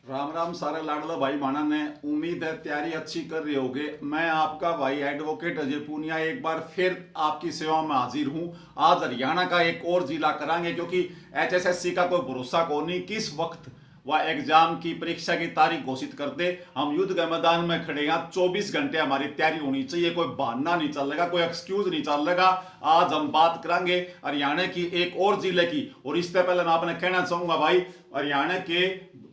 राम राम सारे लाडला भाई भाना ने। उम्मीद है तैयारी अच्छी कर रहे होगे। मैं आपका भाई एडवोकेट अजय पूनिया एक बार फिर आपकी सेवा में हाजिर हूं। आज हरियाणा का एक और जिला करांगे क्योंकि एचएसएससी का कोई भरोसा को नहीं किस वक्त वह एग्जाम की परीक्षा की तारीख घोषित कर दे। हम युद्ध के मैदान में खड़े हैं। 24 घंटे हमारी तैयारी होनी चाहिए। कोई बहाना नहीं चलेगा, कोई एक्सक्यूज नहीं चलेगा। आज हम बात करेंगे हरियाणा की एक और जिले की। और इससे पहले मैं आपने कहना चाहूंगा भाई, हरियाणा के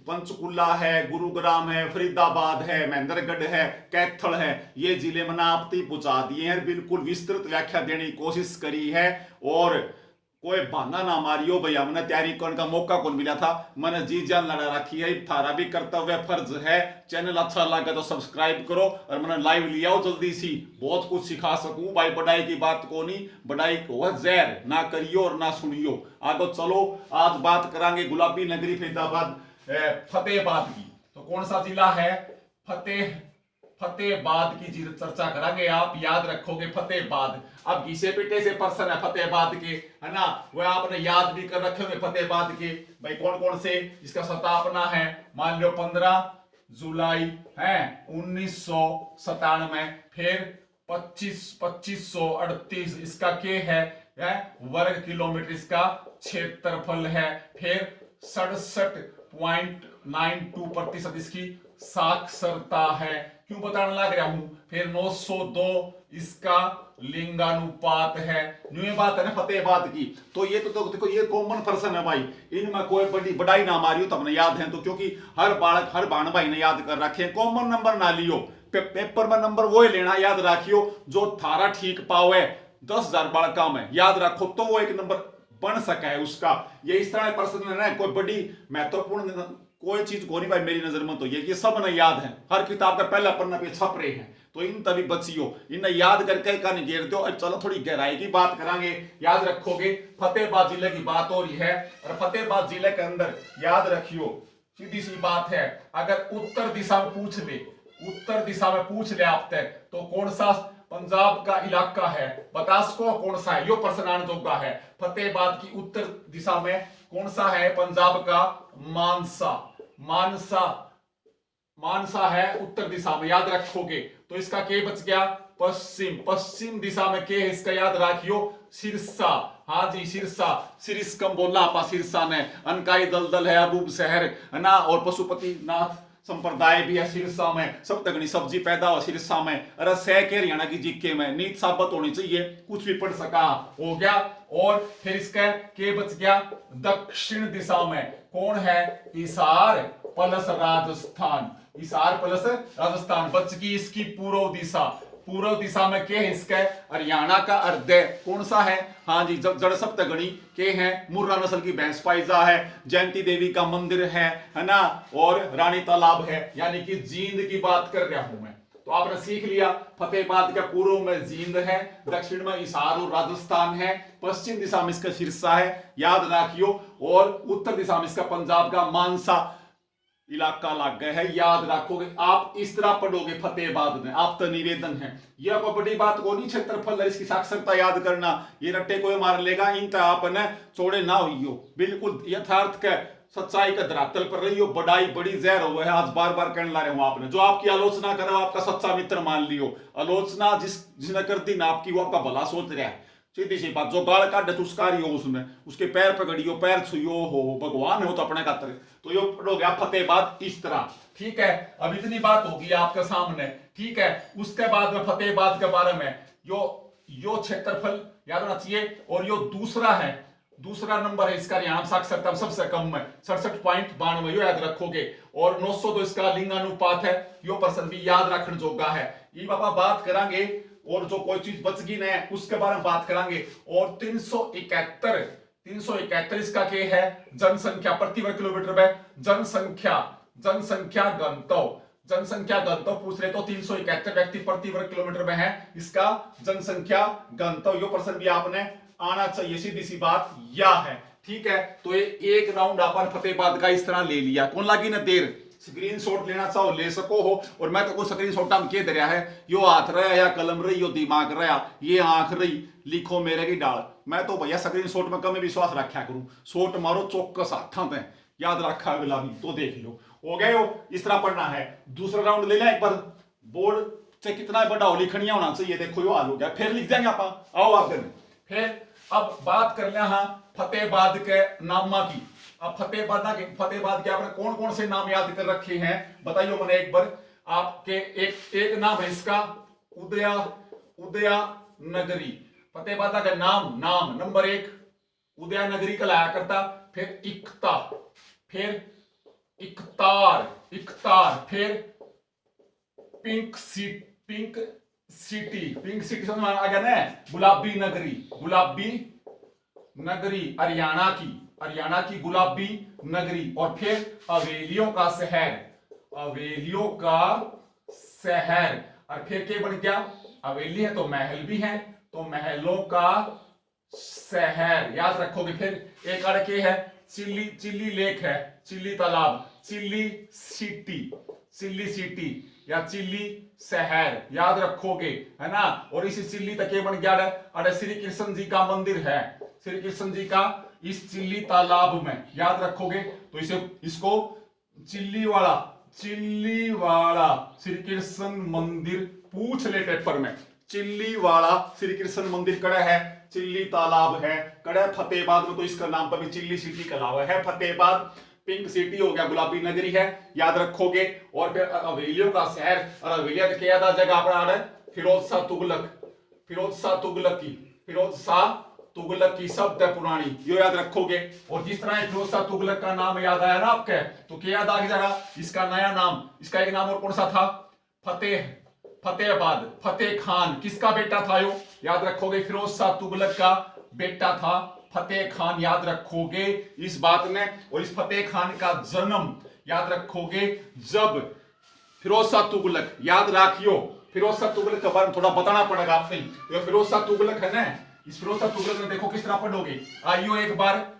पंचकुला है, गुरुग्राम है, फरीदाबाद है, महेंद्रगढ़ है, कैथल है, ये जिले मैंने आप तक पहुंचा दिए हैं। बिल्कुल विस्तृत व्याख्या देने की कोशिश करी है और कोई बहाना ना मारियो भाई। हमने तैयारी करने का मौका कौन मिला था, मैंने जी जान लड़ा रखी है। थारा भी कर्तव्य फर्ज है। चैनल अच्छा लगे तो सब्सक्राइब करो और मैंने लाइव लिया हो जल्दी सी, बहुत कुछ सिखा सकूं भाई। बड़ाई की बात को नहीं, बड़ाई को जहर ना करियो और ना सुनियो। आगे चलो, आज बात करांगे गुलाबी नगरी फरीदाबाद फतेहाबाद की। तो कौन सा जिला है? फतेहाबाद की चर्चा करेंगे। आप याद रखोगे फतेहाबाद। अब घिसे पिटे से पर्सन है फतेहाबाद के, है ना, वह आपने याद भी कर रखे होंगे फतेहाबाद के भाई। कौन कौन से? इसका स्थापना है मान लो 15 जुलाई है 1997। फिर 2538 इसका के है वर्ग किलोमीटर इसका क्षेत्रफल है। फिर 67.92% इसकी साक्षरता है। क्यों बताने लग रहा हूं? फिर 902 इसका लिंगानुपात है। न्यू बात है ना फतेहाबाद की। तो ये तो देखो ये कॉमन पर्सन है भाई, इनमें कोई बड़ी बड़ाई ना मारियो तो हमने याद है। तो क्योंकि हर बालक हर बाण भाई ने याद कर रखे हैं। कॉमन नंबर ना लियो, पेपर में नंबर वो ही लेना याद रखियो जो थारा ठीक पावे। 10,000 बालका में याद रखो तो वो एक नंबर बन सका है उसका। ये इस तरह पर्सन है ना, कोई बड़ी महत्वपूर्ण कोई चीज को नहीं भाई मेरी नजर में। तो ये सब ने याद है, हर किताब का पहला पन्ना पे छप रहे हैं। तो इन तभी बचियो, इन्हें याद करके का नहीं घेर दो। अब चलो थोड़ी गहराई की बात करांगे। याद रखोगे फतेहाबाद जिले की बात हो रही है और फतेहाबाद जिले के अंदर याद रखियो सीधी सी बात है, अगर उत्तर दिशा में पूछ ले आपसे तो कौन सा पंजाब का इलाका है बता सको कौन सा है? यो प्रश्न आने जोगा है। फतेहाबाद की उत्तर दिशा में कौन सा है पंजाब का? मानसा है उत्तर दिशा में, याद रखोगे। तो इसका के बच गया पश्चिम दिशा में के है इसका, याद रखियो सिरसा। हाँ जी सिरसा, सिरिस्कम बोला आपा सिरसा ने। अनकाई दलदल है अबूब शहर है ना, और पशुपति नाथ संप्रदाय भी है सिरसा में। सब तगनी सब्जी पैदा हो सिरसा में। अरे सह के हरियाणा की जीके में नीत साबित होनी चाहिए, कुछ भी पढ़ सका हो गया। और फिर इसका के बच गया दक्षिण दिशा में कौन है? हिसार प्लस राजस्थान। हिसार प्लस राजस्थान बच गई इसकी पूर्व दिशा में के है इसका हरियाणा का अर्धय कौन सा है? हाँ जी जड़ सप्तगणी के हैं। मुर्रा नस्ल की भैंस पाइजा है। जयंती देवी का मंदिर है ना, और रानी तालाब है। यानी कि जींद की बात कर रहा हूं मैं। तो आपने सीख लिया फतेहाबाद का पूर्व में जींद है, दक्षिण में हिसार और राजस्थान है, पश्चिम दिशा में इसका सिरसा है, याद रखियो। और उत्तर दिशा में इसका पंजाब का मानसा इलाका लग गया है, याद रखोगे। आप इस तरह पढ़ोगे फतेहाबाद में, आप तो निवेदन है। यह कोई बड़ी बात को नहीं, क्षेत्रफल इसकी साक्षरता याद करना, ये रट्टे कोई मार लेगा इन तो आपने चौड़े ना हुई हो। बिल्कुल यथार्थ के सच्चाई का धरातल पर रही हो। बड़ाई बड़ी जहर हुआ है, आज बार बार कहने ला रहे हूं आपने। जो आपकी आलोचना करे आपका सच्चा मित्र मान लियो। आलोचना जिसने कर दी ना आपकी, वो आपका भला सोच रहा है। सीधी सी बात, जो गाल काटे तुस्कारी हो उसमें, उसके पैर पकड़ियो, पैर छुयो हो, भगवान हो तो अपने खातर। तो यो पढ़ोगे आप फतेहाबाद इस तरह, ठीक है। अब इतनी बात होगी आपके सामने, ठीक है। उसके बाद में फतेहाबाद के बारे में यो क्षेत्रफल याद होना चाहिए। और यो दूसरा नंबर है इसका हरियाणा साक्षरता सबसे कम में 67.92, यो याद रखोगे। और 902 इसका लिंगानुपात है। यो पर्सन भी याद रखने जोगा है। ये बाबा बात करेंगे और जो कोई चीज बच गई ना उसके बारे में बात करेंगे। और 371 इसका के है जनसंख्या प्रति वर्ग किलोमीटर में। जनसंख्या घनत्व पूछ रहे तो 371 व्यक्ति प्रति वर्ग किलोमीटर में है इसका जनसंख्या घनत्व। यो पर्सन भी आपने आना चाहिए, सीधी सी बात या है, ठीक है। तो ये एक राउंड अपन फतेहाबाद का इस तरह ले लिया। कौन लगी ना देर? स्क्रीनशॉट लेना चाहो ले सको हो। और मैं तो कोई स्क्रीनशॉट हम के दे रहा है, यो हाथ रहा या कलम रही, यो दिमाग रहा, ये आंख रही, लिखो मेरे की डाल। मैं तो भैया स्क्रीनशॉट में कम विश्वास रखा करूं। शॉट मारो चौकस हाथों पे, याद रखा अगला भी तो देख लो। हो गए हो, इस तरह पढ़ना है। दूसरा राउंड ले लें एक बार, बोर्ड से कितना बड़ा हो लिखनिया होना चाहिए, देखो यो हाल हो गया, फिर लिख देंगे आप। आओ आगे फिर अब बात कर लें हाँ फतेहाबाद के नामा की। अब फतेहाबाद के आपने कौन कौन से नाम याद कर रखे हैं बताइए मैंने एक बार आपके। एक नाम है इसका उदया नगरी। फतेहाबाद का नाम नंबर 1 उदया नगरी कहलाया करता। फिर इकता, फिर इकतार, फिर पिंक सिटी समझ में आ गया ना। गुलाबी नगरी हरियाणा की गुलाबी नगरी। और फिर हवेलियों का शहर। और फिर क्या बन गया, हवेली है तो महल भी है, तो महलों का शहर याद रखोगे। फिर एक अड़के है चिल्ली लेक है, चिल्ली तालाब, चिल्ली सिटी या चिल्ली शहर याद रखोगे है ना। और इसी चिल्ली तक ये बन गया अरे श्री कृष्ण जी का मंदिर है, श्री कृष्ण जी का इस चिल्ली तालाब में याद रखोगे। तो इसको चिल्ली वाला श्री कृष्ण मंदिर पूछ ले पेपर में। चिल्ली वाला श्री कृष्ण मंदिर कड़ा है, चिल्ली तालाब है कड़ा फतेहाबाद में, तो इसका नाम पर भी चिल्ली सिटी कहलावा है फतेहाबाद। पिंक सिटी हो गया, गुलाबी नगरी है याद रखोगे। और फिर हवेलियों का शहर, और हवेलिया क्या याद आ जाएगा अपना फिरोज शाह तुगलक की शब्द है पुरानी, यो याद रखोगे। और जिस तरह फिरोज शाह तुगलक का नाम याद आया ना आपके, तो क्या याद आ जाएगा इसका नया नाम, इसका एक नाम और कौन सा था, फतेहाबाद। फतेह खान किसका बेटा था, यो याद रखोगे, फिरोज शाह तुगलक का बेटा था फतेह खान, याद रखोगे इस बात में। और इस फतेह खान का जन्म याद रखोगे जब फिरोज शाह तुगलक, याद रखियो फिरोज शाह तुगलक के बारे में थोड़ा बताना पड़ेगा आपने। तो फिरोज शाह तुगलक है ना, इस फिरोज शाह तुगलक में देखो किस तरह पढ़ोगे। आइयो एक बार,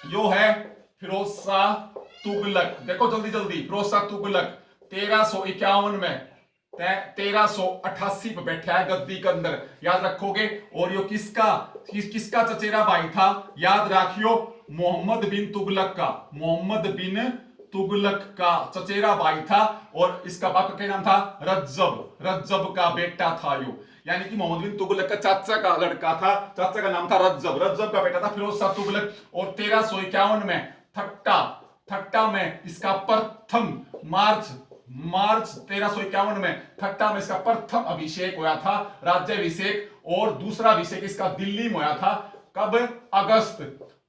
यो है फिरोज शाह तुगलक, देखो जल्दी फिरोज शाह तुगलक 1351 में 1388 पे बैठा है गद्दी के अंदर, याद रखोगे। और यो किसका चचेरा भाई था, याद रखियो मोहम्मद बिन तुगलक का चचेरा भाई था। और इसका बाप का क्या नाम था, रज्जब का बेटा था यो, यानी कि मोहम्मद बिन तुगलक का चाचा का लड़का था, चाचा का नाम था रज्जब का बेटा था फिरोज शाह तुगलक। और 1351 में ठट्टा में इसका प्रथम मार्च 1351 में ठट्टा में इसका प्रथम अभिषेक हुआ था, राज्याभिषेक। और दूसरा अभिषेक इसका दिल्ली में हुआ था, कब,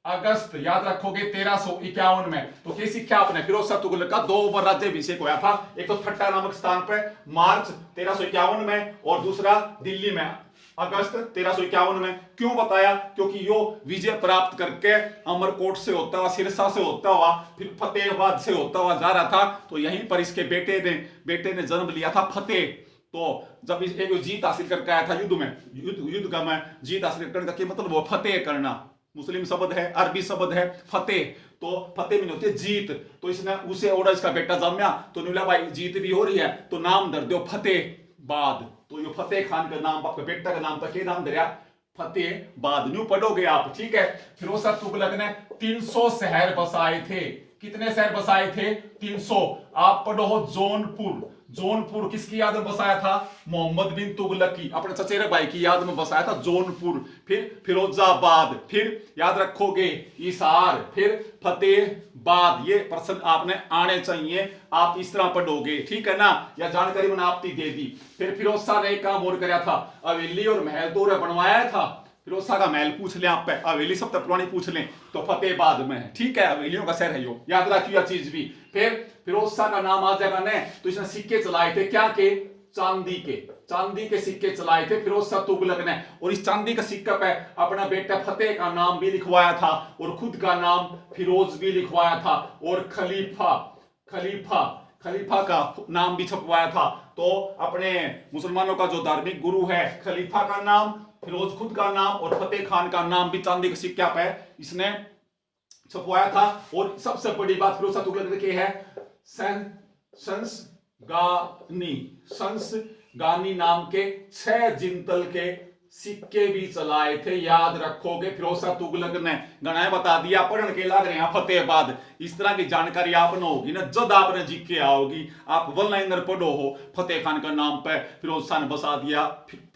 अगस्त याद रखोगे 1351 में। तो क्या सीखा आपने, फिरोज शाह तुगलक का 2 बार राज्याभिषेक हुआ था, एक तो ठट्टा नामक स्थान पर मार्च 1351 में, और दूसरा दिल्ली में अगस्त 1351 में। क्यों बताया, क्योंकि यो विजय प्राप्त करके अमरकोट से होता हुआ, सिरसा से होता हुआ, फिर फतेहाबाद से होता हुआ जा रहा था। तो यहीं पर इसके बेटे ने जन्म लिया था फतेह। तो जब एक जीत हासिल करके आया था युद्ध का मैं जीत हासिल करने का मतलब वो फतेह करना, मुस्लिम शब्द है, अरबी शब्द है फतेह, तो फतेह में होती है जीत। तो इसने उसे और इसका बेटा जम्या, तो नीला भाई जीत भी हो रही है तो नाम धर दो फतेहाबाद। तो ये फतेह खान का नाम, आपके बेटा का नाम था, क्या नाम धरा, फतेहाबाद। न्यू पढ़ोगे आप, ठीक है। फिरोज शाह तुगलक ने 300 शहर बसाए थे। कितने शहर बसाए थे, 300। आप पढ़ो जौनपुर किसकी याद में बसाया था, मोहम्मद बिन तुगलक की, अपने चचेरे भाई की याद में बसाया था जौनपुर। फिर फिरोजाबाद, फिर याद रखोगे हिसार, फिर फतेहाबाद। ये प्रश्न आपने आने चाहिए, आप इस तरह पढ़ोगे, ठीक है ना, या जानकारी मैंने आपकी दे दी। फिर फिरोज शाह ने एक काम और कराया था, हवेली और महल दो बनवाया था। फिरोज शाह का महल पूछ ले आप, हवेली सब तक पुरानी पूछ लें तो फतेहाबाद में है, ठीक है, हवेलियों का शहर है यो, याद रखिए चीज भी। फिर फिरोज शाह का नाम आ जाएगा ने, तो इसने सिक्के चलाए थे, क्या के, चांदी के सिक्के चलाए थे फिरोज शाह तुगलक ने। और इस चांदी के सिक्के पे अपना बेटा फतेह का नाम भी लिखवाया था, और खुद का नाम फिरोज भी लिखवाया था, और खलीफा का नाम भी छपवाया था। तो अपने मुसलमानों का जो धार्मिक गुरु है, खलीफा का नाम, फिरोज खुद का नाम, और फतेह खान का नाम भी चांदी के सिक्के पे इसने छपवाया था। और सबसे बड़ी बात फिरोज शाह तुगलक ने की है, संसगानी नाम के 6 जिंतल के सिक्के भी चलाए थे, याद रखोगे। फिरोज शाह तुगलक ने गणाए बता दिया, पढ़न के लग रहे हैं फतेहाबाद। इस तरह की जानकारी आप न होगी ना, जब आपने जी के आओगी, आप वन लाइनर पढ़ो हो फतेह खान का नाम पे फिरोज शाह ने बसा दिया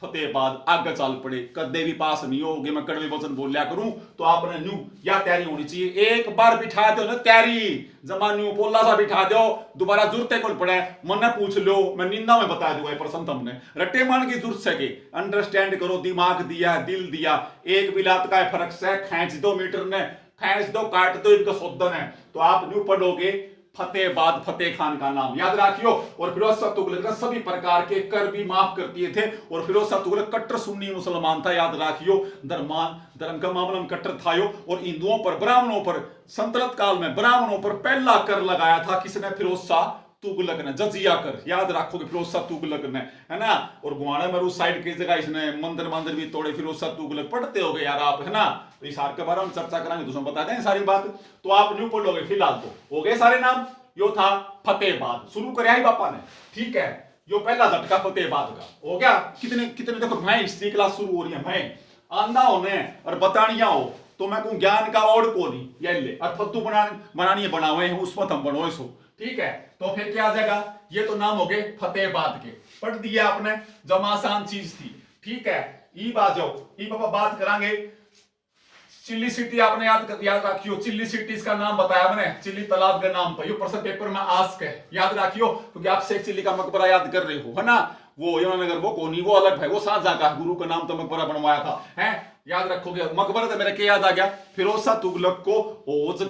फतेहाबाद, आगे चल पड़े, कदे भी पास नहीं होगे। मैं कड़वे वचन बोलिया करूं तो आपने न्यू या तैयारी होनी चाहिए। एक बार बिठा दो ना तैयारी, जमा न्यू पोला सा बिठा दो, दोबारा जरूरत को पड़े मन पूछ लो, मैं निंदा में बता दूंगा प्रश्न तुमने। रट्टे मान की जरूरत है, अंडरस्टैंड करो, दिमाग दिया, दिल दिया, एक बिलात का फर्क से खींच दो मीटर ने, खींच दो, काट दो, इनका शोधन है। तो आप न्यू पढ़ोगे फतेहाबाद, फतेह खान का नाम याद रखियो। और फिरोज शाह तुगलक ने सभी प्रकार के कर भी माफ कर दिए थे। और फिरोज शाह तुगलक कट्टर सुन्नी मुसलमान था, याद रखियो। धर्म का मामला में कट्टर था यो। और हिंदुओं पर, ब्राह्मणों पर, संतलत काल में ब्राह्मणों पर पहला कर लगाया था किसने? फिरोज शाह तुगलक ने, जजिया कर, याद रखोगे फिरोज शाह तुगलक ने, है ना। और गुआना में उस साइड की जगह इसने मंदिर भी तोड़े, फिरोज शाह तुगलक पढ़ते हो गए यार आप, है ना। तो इस हार के बारे में चर्चा करेंगे, तो बता दें सारी बात। तो आप न्यू पढ़ोगे, फिलहाल तो हो गए सारे नाम। यो था फतेहाबाद, शुरू करे आई बापा ने, ठीक है। यो पहला झटका फतेहाबाद का हो गया। कितने कितने देखो मैं हिस्ट्री क्लास शुरू हो रही है, मैं आंदा होने और बतानिया हो तो मैं कहूं ज्ञान का और को नहीं, ये ले और फद्दू बनानी बनावे हैं, उस पर हम बनोए सो, ठीक है। तो फिर क्या आ जाएगा? ये तो नाम हो गए फतेहाबाद के, पढ़ दिया आपने, जब आसान चीज थी, ठीक है। ई बात जाओ, ई बाबा बात करांगे चिल्ली सिटी, आपने याद रखियो, चिल्ली सिटी इसका नाम बताया मैंने, चिल्ली तालाब के नाम पर। ये प्रश्न पेपर में आस्क है, याद रखियो, क्योंकि आप शेख चिल्ली का मकबरा याद कर रहे हो, है ना। वो यमुनानगर वो कोनी, वो अलग है, वो शाहजहां का गुरु का नाम तो मकबरा बनवाया था, है, याद रखोगे। मकबरा तो मेरे क्या याद आ गया? फिरोज शाह तुगलक को ओज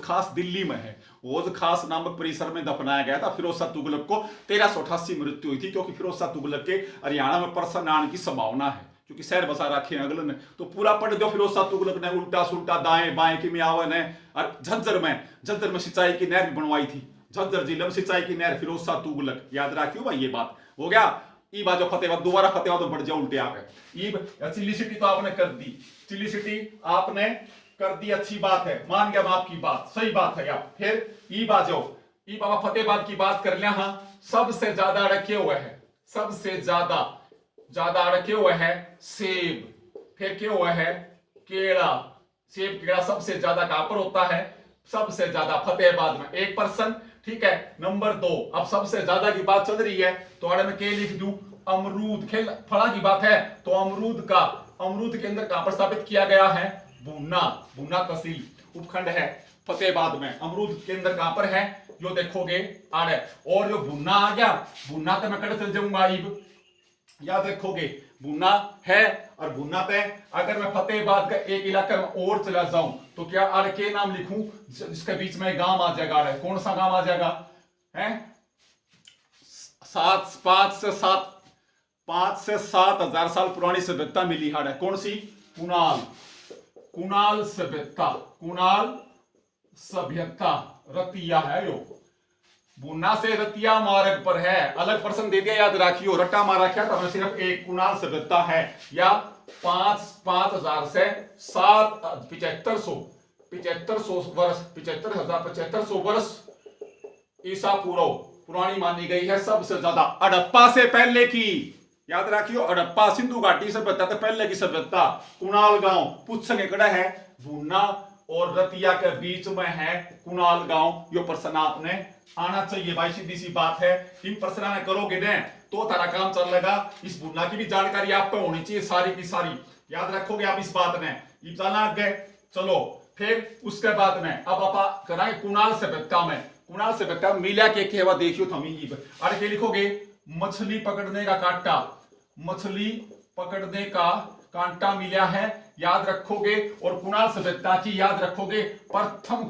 खास दिल्ली में है, ओज खास नामक परिसर में दफनाया गया था। फिरोज शाह तुगलक को 1388 मृत्यु हुई थी, क्योंकि फिरोज शाह तुगलक के हरियाणा में परसन आने की संभावना है, क्योंकि शहर बसा रखे हैं अगले ने। तो पूरा पढ़ दो, फिरोज शाह तुगलक ने उल्टा सुल्टा दाएं बाएं की मियावन है। और झज्जर में सिंचाई की नहर भी बनवाई थी, झज्जर जिले में सिंचाई की नहर फिरोज शाह तुगलक, याद रखियो भाई, ये बात हो गया। ई बाजो फतेहाबाद, दोबारा फतेहाबाद तो बढ़ जाओ उल्टे आप है। चिल्ली सिटी तो आपने कर दी, चिल्ली सिटी आपने कर दी, अच्छी बात है, मान गया आपकी बात, सही बात है। आप फिर ई बाजो, ई बाबा फतेहाबाद की बात कर लिया। हाँ, सबसे ज्यादा रखे हुए है, सबसे ज्यादा रखे हुए है सेब, फिर क्या हुआ है केला, सेब केला सबसे ज्यादा कहां पर होता है? सबसे ज्यादा फतेहाबाद में, 1%, ठीक है। नंबर 2, अब सबसे ज्यादा की बात चल रही है तो आड़े में के लिख दूं? अमरूद, खेल फला की बात है तो अमरूद के अंदर कहां पर स्थापित किया गया है? भुन्ना तहसील उपखंड है फतेहाबाद में। अमरूद के अंदर कहां पर है? जो देखोगे आड़े। और जो भुन्ना आ गया, भुन्ना तो मैं कड़े चल जाऊंगा, याद रखोगे भुन्ना है। और भुन्ना पे अगर मैं फतेहाबाद का एक इलाका में और चला जाऊं तो क्या आर के नाम लिखूं जिसके बीच में गांव आ जाएगा? कौन सा गांव आ जाएगा? है 5 से 7 हजार साल पुरानी सभ्यता मिली है, कौन सी? कुणाल सभ्यता रतिया है यो, बुन्ना से रतिया मार्ग पर है। अलग प्रश्न दे दिया, याद रखियो, रट्टा मारा क्या था? सिर्फ एक कुणाल सभ्यता है, या 5,000 से 7500 वर्ष, 7500 वर्ष ईसा पूर्व पुरानी मानी गई है। सबसे ज्यादा हड़प्पा से पहले की, याद रखियो, हड़प्पा सिंधु घाटी सभ्यता से पहले की सभ्यता। कुणाल गांव पूछने कड़ा है, भुन्ना और रतिया के बीच में है कुणाल गांव। यो प्रश्न आपने आना चाहिए भाई, सीधी सी बात है। इन प्रश्न में करोगे ना तो तारा काम चल लेगा। इस भुन्ना की भी जानकारी आप पे होनी चाहिए, सारी की सारी, याद रखोगे आप इस बात ने। ये चलना आगे, चलो फिर उसके बाद में अब आप कराएंगे कुणाल सभ्यता में। कुणाल सभ्यता मिला के केवा देखियो थमी, अरे के लिखोगे? मछली पकड़ने का कांटा, मछली पकड़ने का कांटा मिला है, याद रखोगे। और कुणाल सभ्यता की याद रखोगे प्रथम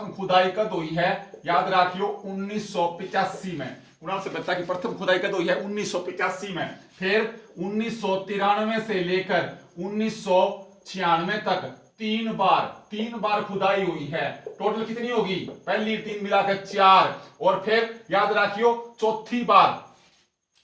खुदाई कब हुई है? याद रखियो 1985 में। कुणाल सभ्यता की प्रथम खुदाई कब हुई है? 1985 में। फिर 1993 से लेकर 1996 तक तीन बार खुदाई हुई है। टोटल कितनी होगी? पहली 3 मिलाकर 4, और फिर याद रखियो चौथी बार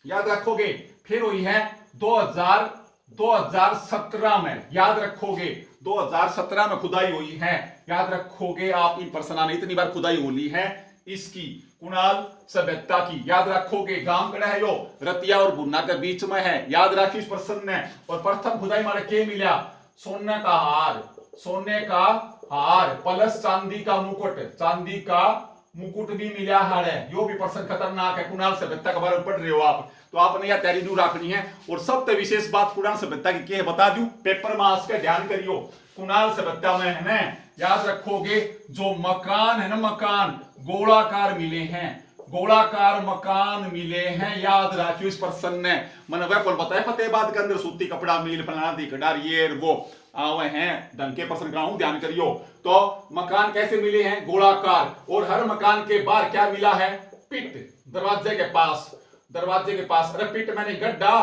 याद रखोगे फिर हुई है 2017 में, याद रखोगे 2017 में खुदाई हुई है, याद रखोगे आप। इन पर्सना ने इतनी बार खुदाई होली है, इसकी कुणाल सभ्यता की। याद रखोगे गांव कड़ा है यो रतिया और बुन्ना के बीच में है, याद रखिए इस प्रश्न ने। और प्रथम खुदाई मारे के मिला सोने का हार, सोने का हार प्लस चांदी का मुकुट, चांदी का मुकुट भी मिला है। यो भी प्रश्न खतरनाक है, कुणाल सभ्यता के बारे में पढ़ रहे हो आप तो आपने यह तैयारी जरूर रखनी है। और सबसे विशेष बात कुणाल सभ्यता की क्या है बता दूं, पेपर में आज का ध्यान करियो। कुणाल सभ्यता में है ना, याद रखोगे जो मकान है ना, मकान गोलाकार मिले हैं, गोलाकार मकान मिले हैं, याद रखियो इस प्रश्न ने। मैंने वह कौन बताया फतेहाबाद के अंदर सूती कपड़ा मिल फलाना दिखडार ये वो आवे हैं ढंग के प्रश्न कराऊं, ध्यान करियो। तो मकान कैसे मिले हैं, गोलाकार, और हर मकान के बाहर क्या मिला है, पिट, दरवाजे के पास, दरवाजे के पास। अरे पिट मैंने गड्ढा,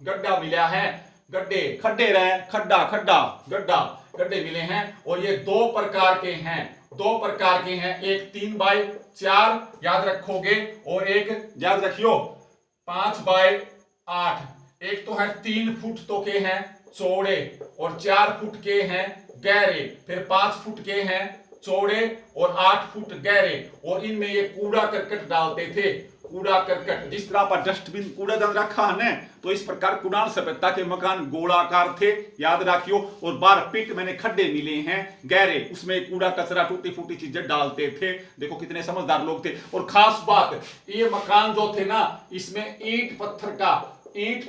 गड्ढा मिला है, गड्ढे खड्डे रहे, खड्डा खड्डा गड्ढा, गड्ढे मिले हैं। और ये दो प्रकार के हैं, दो प्रकार के हैं, एक 3x4 याद रखोगे और एक याद रखियो 5x8। एक तो है 3 फुट तो के हैं चौड़े और 4 फुट के हैं गहरे, फिर 5 फुट के हैं चौड़े और 8 फुट गहरे। और इनमें ये कूड़ा करकट डालते थे, कूड़ा करकट, जिस तरह पर डस्टबिन कूड़ादान रखा है ना, तो इस प्रकार कुणाल सभ्यता के मकान गोलाकार थे, याद रखियो। और 12 फीट मैंने खड्डे मिले हैं गहरे, उसमें कूड़ा कचरा टूटी फूटी चीजें डालते थे। देखो कितने समझदार लोग थे। और खास बात ये मकान जो थे ना, इसमें ईंट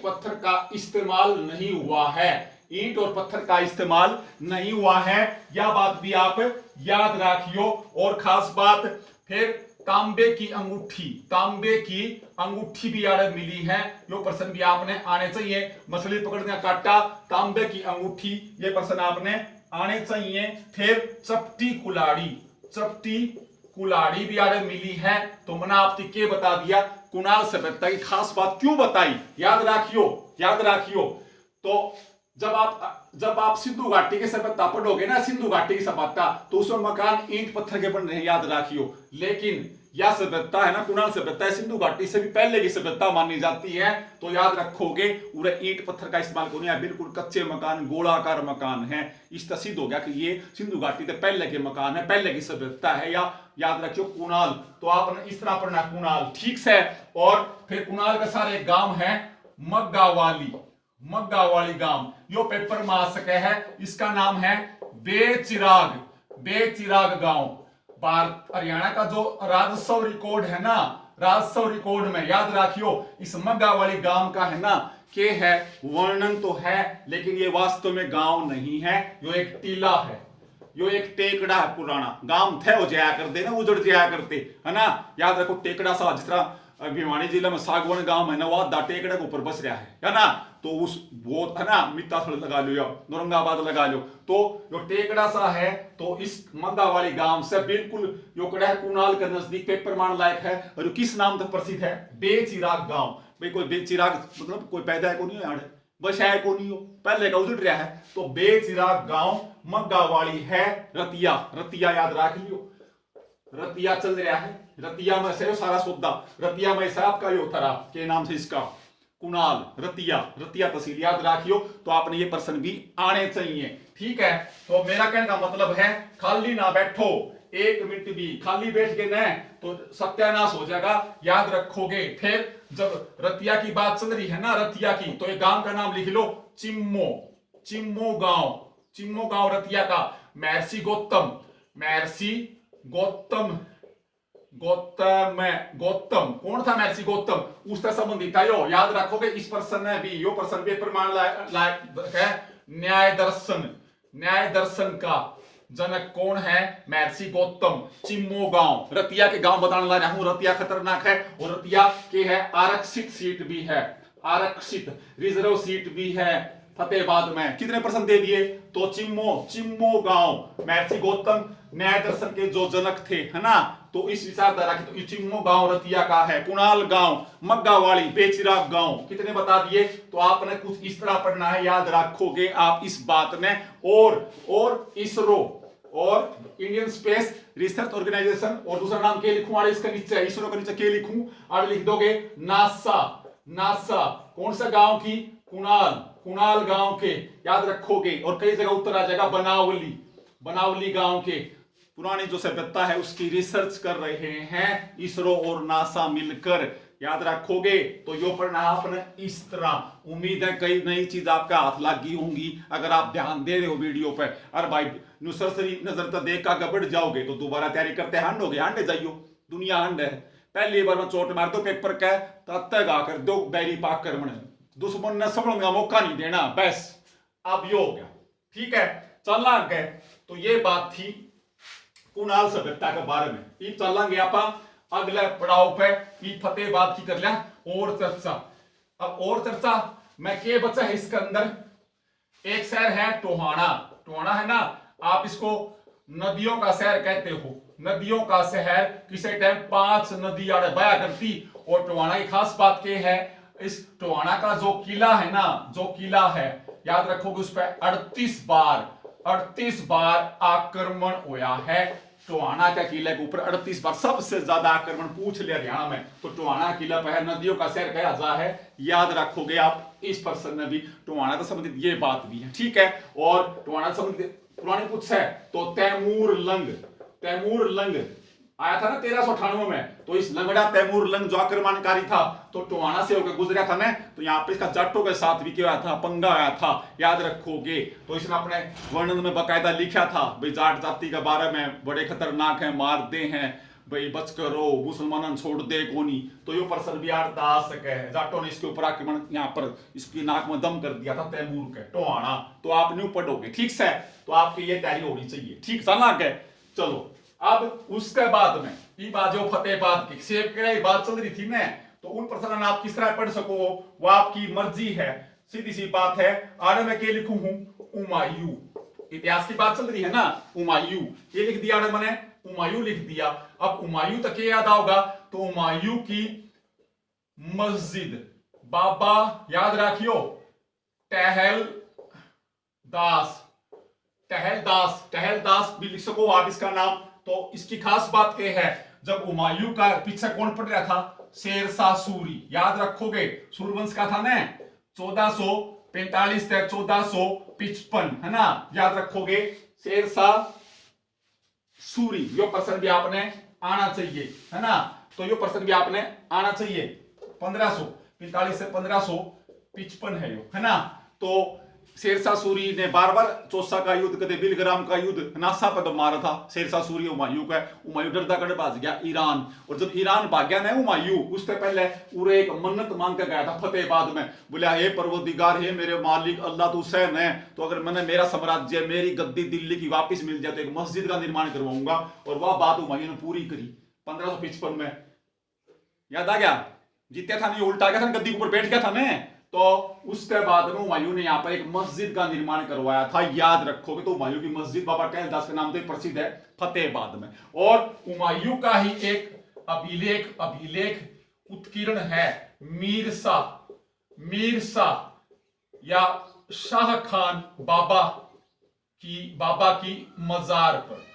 पत्थर का इस्तेमाल नहीं हुआ है, ईंट और पत्थर का इस्तेमाल नहीं हुआ है, यह बात भी आप याद रखियो। और खास बात फिर तांबे की अंगूठी, तांबे की अंगूठी भी याद मिली है, यो प्रश्न भी आपने आने चाहिए। मछली पकड़ने का कांटा, तांबे की अंगूठी, ये प्रश्न आपने आने चाहिए। फिर चपटी कुल्हाड़ी, चपटी कुल्हाड़ी भी याद मिली है। तो मैंने आपको के बता दिया कुणाल सभ्यता की खास बात क्यों बताई, याद रखियो, याद रखियो। तो जब आप सिंधु घाटी की सभ्यता पढ़ोगे ना, सिंधु घाटी की सभ्यता, तो उसमें मकान ईंट पत्थर के बन रहे हैं, याद रखियो। लेकिन यह सभ्यता है ना, कुणाल सभ्यता सिंधु घाटी से भी पहले की सभ्यता मानी जाती है। तो याद रखोगे पूरे ईंट पत्थर का इस्तेमाल को नहीं है, बिल्कुल कच्चे मकान, गोलाकार मकान है। इस तरह सिद्ध हो गया कि ये सिंधु घाटी से पहले के मकान है, पहले की सभ्यता है। या याद रखियो कुणाल, तो आपने इस तरह पढ़ना कुणाल, ठीक है। और फिर कुणाल के सारे गांव है मग्गावाली, मग्गावाली गांव, यो पेपर में आ सके है। इसका नाम है बेचिराग, बेचिराग गांव। भारत हरियाणा का जो राजस्व रिकॉर्ड है ना, राजस्व रिकॉर्ड में याद रखियो इस मग्गावाली गांव का है ना, के है वर्णन तो है, लेकिन ये वास्तव में गांव नहीं है, यो एक टीला है, यो एक टेकड़ा है पुराना। गांव थे वो जाया करते ना, उजड़ जाया करते है ना, याद रखो टेकड़ा सा, जिस तरह भिवानी जिले में सागवान गांव है ना, वह टेकड़े के ऊपर बस रहा है ना। तो उस बहुत है ना, मित्ताथल लगा लो या औरंगाबाद लगा लो, तो जो टेकड़ा सा है। तो इस मग्गावाली गांव से बिल्कुल यो कड़ा है कुणाल के नजदीक, पेपर मान लायक है। और किस नाम तक प्रसिद्ध है, बेचिराग गांव। भाई कोई बेचिराग मतलब कोई पैदा को नहीं है, बस है को नहीं हो, पहले का उजड़ रहा है। तो बेचिराग गांव मग्गावाली है। रतिया, रतिया याद रख लियो, रतिया चल रहा है, रतिया में से सारा सौदा, रतिया में से आपका यो थरा के नाम से इसका कुणाल, रतिया, रतिया तहसील याद रखियो। तो आपने ये प्रश्न भी आने चाहिए, ठीक है। तो मेरा कहने का मतलब है खाली ना बैठो, 1 मिनट भी खाली बैठ के न तो सत्यानाश हो जाएगा, याद रखोगे। फिर जब रतिया की बात चल रही है ना, रतिया की, तो ये गांव का नाम लिख लो चिम्मो, चिम्मो गांव, चिम्मो गांव रतिया का। महर्षि गौतम, महर्षि गौतम, गौतम, गौतम कौन था महर्षि गौतम, उससे संबंधित था यो, याद रखोगे। इस प्रश्न में भी यो प्रश्न भी प्रमाण लायक है। न्याय दर्शन, न्याय दर्शन का जनक कौन है, महर्षि गौतम। चिम्मो गांव, रतिया के गांव बताने ला रहा हूं। रतिया खतरनाक है और रतिया के है आरक्षित सीट भी है, आरक्षित रिजर्व सीट भी है फतेहाबाद में। कितने प्रश्न दे दिए, तो चिम्मो, चिम्मो गांव, महर्षि गौतम न्याय दर्शन के जो जनक थे है ना, तो इस विचारधारा की। तो चिम्मो गांव रतिया का है। कुणाल गांव, मग्गावाली, बेचिराग गांव, कितने बता दिए। तो आपने कुछ इस तरह पढ़ना है, याद रखोगे आप इस बात में। और इसरो और इंडियन स्पेस रिसर्च ऑर्गेनाइजेशन, और दूसरा नाम के लिखूं आगे इसके नीचे, इसरो के नीचे के लिखूं, आगे लिख दोगे नासा, नासा कौन सा गांव की, कुणाल, कुणाल गांव के, याद रखोगे। और कई जगह उत्तर आ जाएगा बनावली, बनावली गांव के, पुरानी जो सभ्यता है उसकी रिसर्च कर रहे हैं इसरो और नासा मिलकर। याद रखोगे तो यो पढ़ना आपने इस तरह। उम्मीद है कई नई चीज आपका हाथ लगी होंगी अगर आप ध्यान दे रहे हो वीडियो पे। अरे भाई नुसरसरी नजर तो देख का बढ़ जाओगे तो दोबारा तैयारी करते हंडोगे, हंडे जाइयो, दुनिया हंड है। पहली बार में चोट मार दो पेपर का तब तक आकर दो बैरी पाक कर मन दुश्मन ने समझने का मौका नहीं देना, बस अब ये हो गया। ठीक है, चलना आगे। तो ये बात थी कुणाल सभ्यता के बारे में। ये चलेंगे आप अगले पड़ाव पे फतेहाबाद की कर लिया और चर्चा। अब और चर्चा मैं के बचा है इसके अंदर, एक शहर है टोहाना। टोहाना है ना, आप इसको नदियों का शहर कहते हो। नदियों का शहर किसी टाइम 5 नदी बया करती। और टोहाना की खास बात क्या है, इस टोहाना का जो किला है ना, जो किला है याद रखोगे उस पर 38 बार आक्रमण हुआ है। टोहाना का किले के ऊपर 38 बार सबसे ज्यादा आक्रमण पूछ लिया हरियाणा में तो टोहाना किला पर नदियों का शहर कहा जा है। याद रखोगे आप इस पर्सन में भी टोहाना से संबंधित ये बात भी है। ठीक है, और टोहाना से संबंधित पुरानी कुछ है तो तैमूर लंग आया था ना 1398 में। तो इस लंगड़ा तैमूर लंग जो आक्रमणकारी था तो टोहाना से होकर गुजरा था ना, तो यहाँ पे इसका जाटों के साथ भी क्या था, पंगा आया था। याद रखोगे तो इसने अपने वर्णन में बकायदा लिखा था भाई जाट जाति के बारे में बड़े खतरनाक है, मारते हैं भाई, बच करो, मुसलमान छोड़ दे कोनी। तो यो पर्सन भी आ सके। जाटों ने इसके ऊपर आक्रमण यहाँ पर इसकी नाक में दम कर दिया था तैमूर के टोहाना। तो आप न्यू पढ़ोगे, ठीक से, तो आपकी ये तैयारी होनी चाहिए। ठीक चलना के चलो। अब उसके बाद में ये बात जो फतेहाबाद की सेब के बात चल रही थी ना, तो उन प्रश्न आप किस तरह पढ़ सको वो आपकी मर्जी है, सीधी सी बात है। आगे मैं क्या लिखूं हूं, उमायू। इतिहास की बात चल रही है ना, उमायू ये लिख दिया मैंने, उमायू लिख दिया। अब उमायू तक क्या याद आओगा, तो उमायू की मस्जिद, बाबा याद रखियो टहलदास भी लिख सको आप इसका नाम। तो इसकी खास बात क्या है, जब उमायू का पीछे कौन पड़ रहा था, शेरशाह सूरी। याद रखोगे सूरवंश का था ना, 1445 से 1455 है ना। याद रखोगे शेरशाह सूरी। यो पर्सन भी आपने आना चाहिए है ना, तो यो पर्सन भी आपने आना चाहिए। 1545 से 1555 है यो, है ना। तो शेरशाह सूरी ने बार बार चौसा का युद्ध, कदे बिलग्राम का युद्ध, नासा पर मारा था शेरशाह सूरी हुमायूं का। हुमायूं डरदा कर भाग गया ईरान, और जब ईरान भाग गया ना हुमायूं, उससे पहले पूरे एक मन्नत मांग के गया था फतेहाबाद में। बोला हे परवरदिगार, हे मेरे मालिक अल्लाह तू सहन है, तो अगर मैंने मेरा साम्राज्य, मेरी गद्दी दिल्ली की वापस मिल जाए तो एक मस्जिद का निर्माण करवाऊंगा। और वह बात हुमायूं ने पूरी करी 1555 में। याद आ गया, जीत्या था नहीं, उल्टा गया था, गद्दी के ऊपर बैठ गया था ना। तो उसके बाद में हुमायूं ने यहाँ पर एक मस्जिद का निर्माण करवाया था। याद रखोगे तो हुमायूं की मस्जिद बाबा टहलदास के नाम से प्रसिद्ध है फतेहाबाद में। और हुमायूं का ही एक अभिलेख उत्कीर्ण है मीरसा या शाह खान बाबा की मजार पर,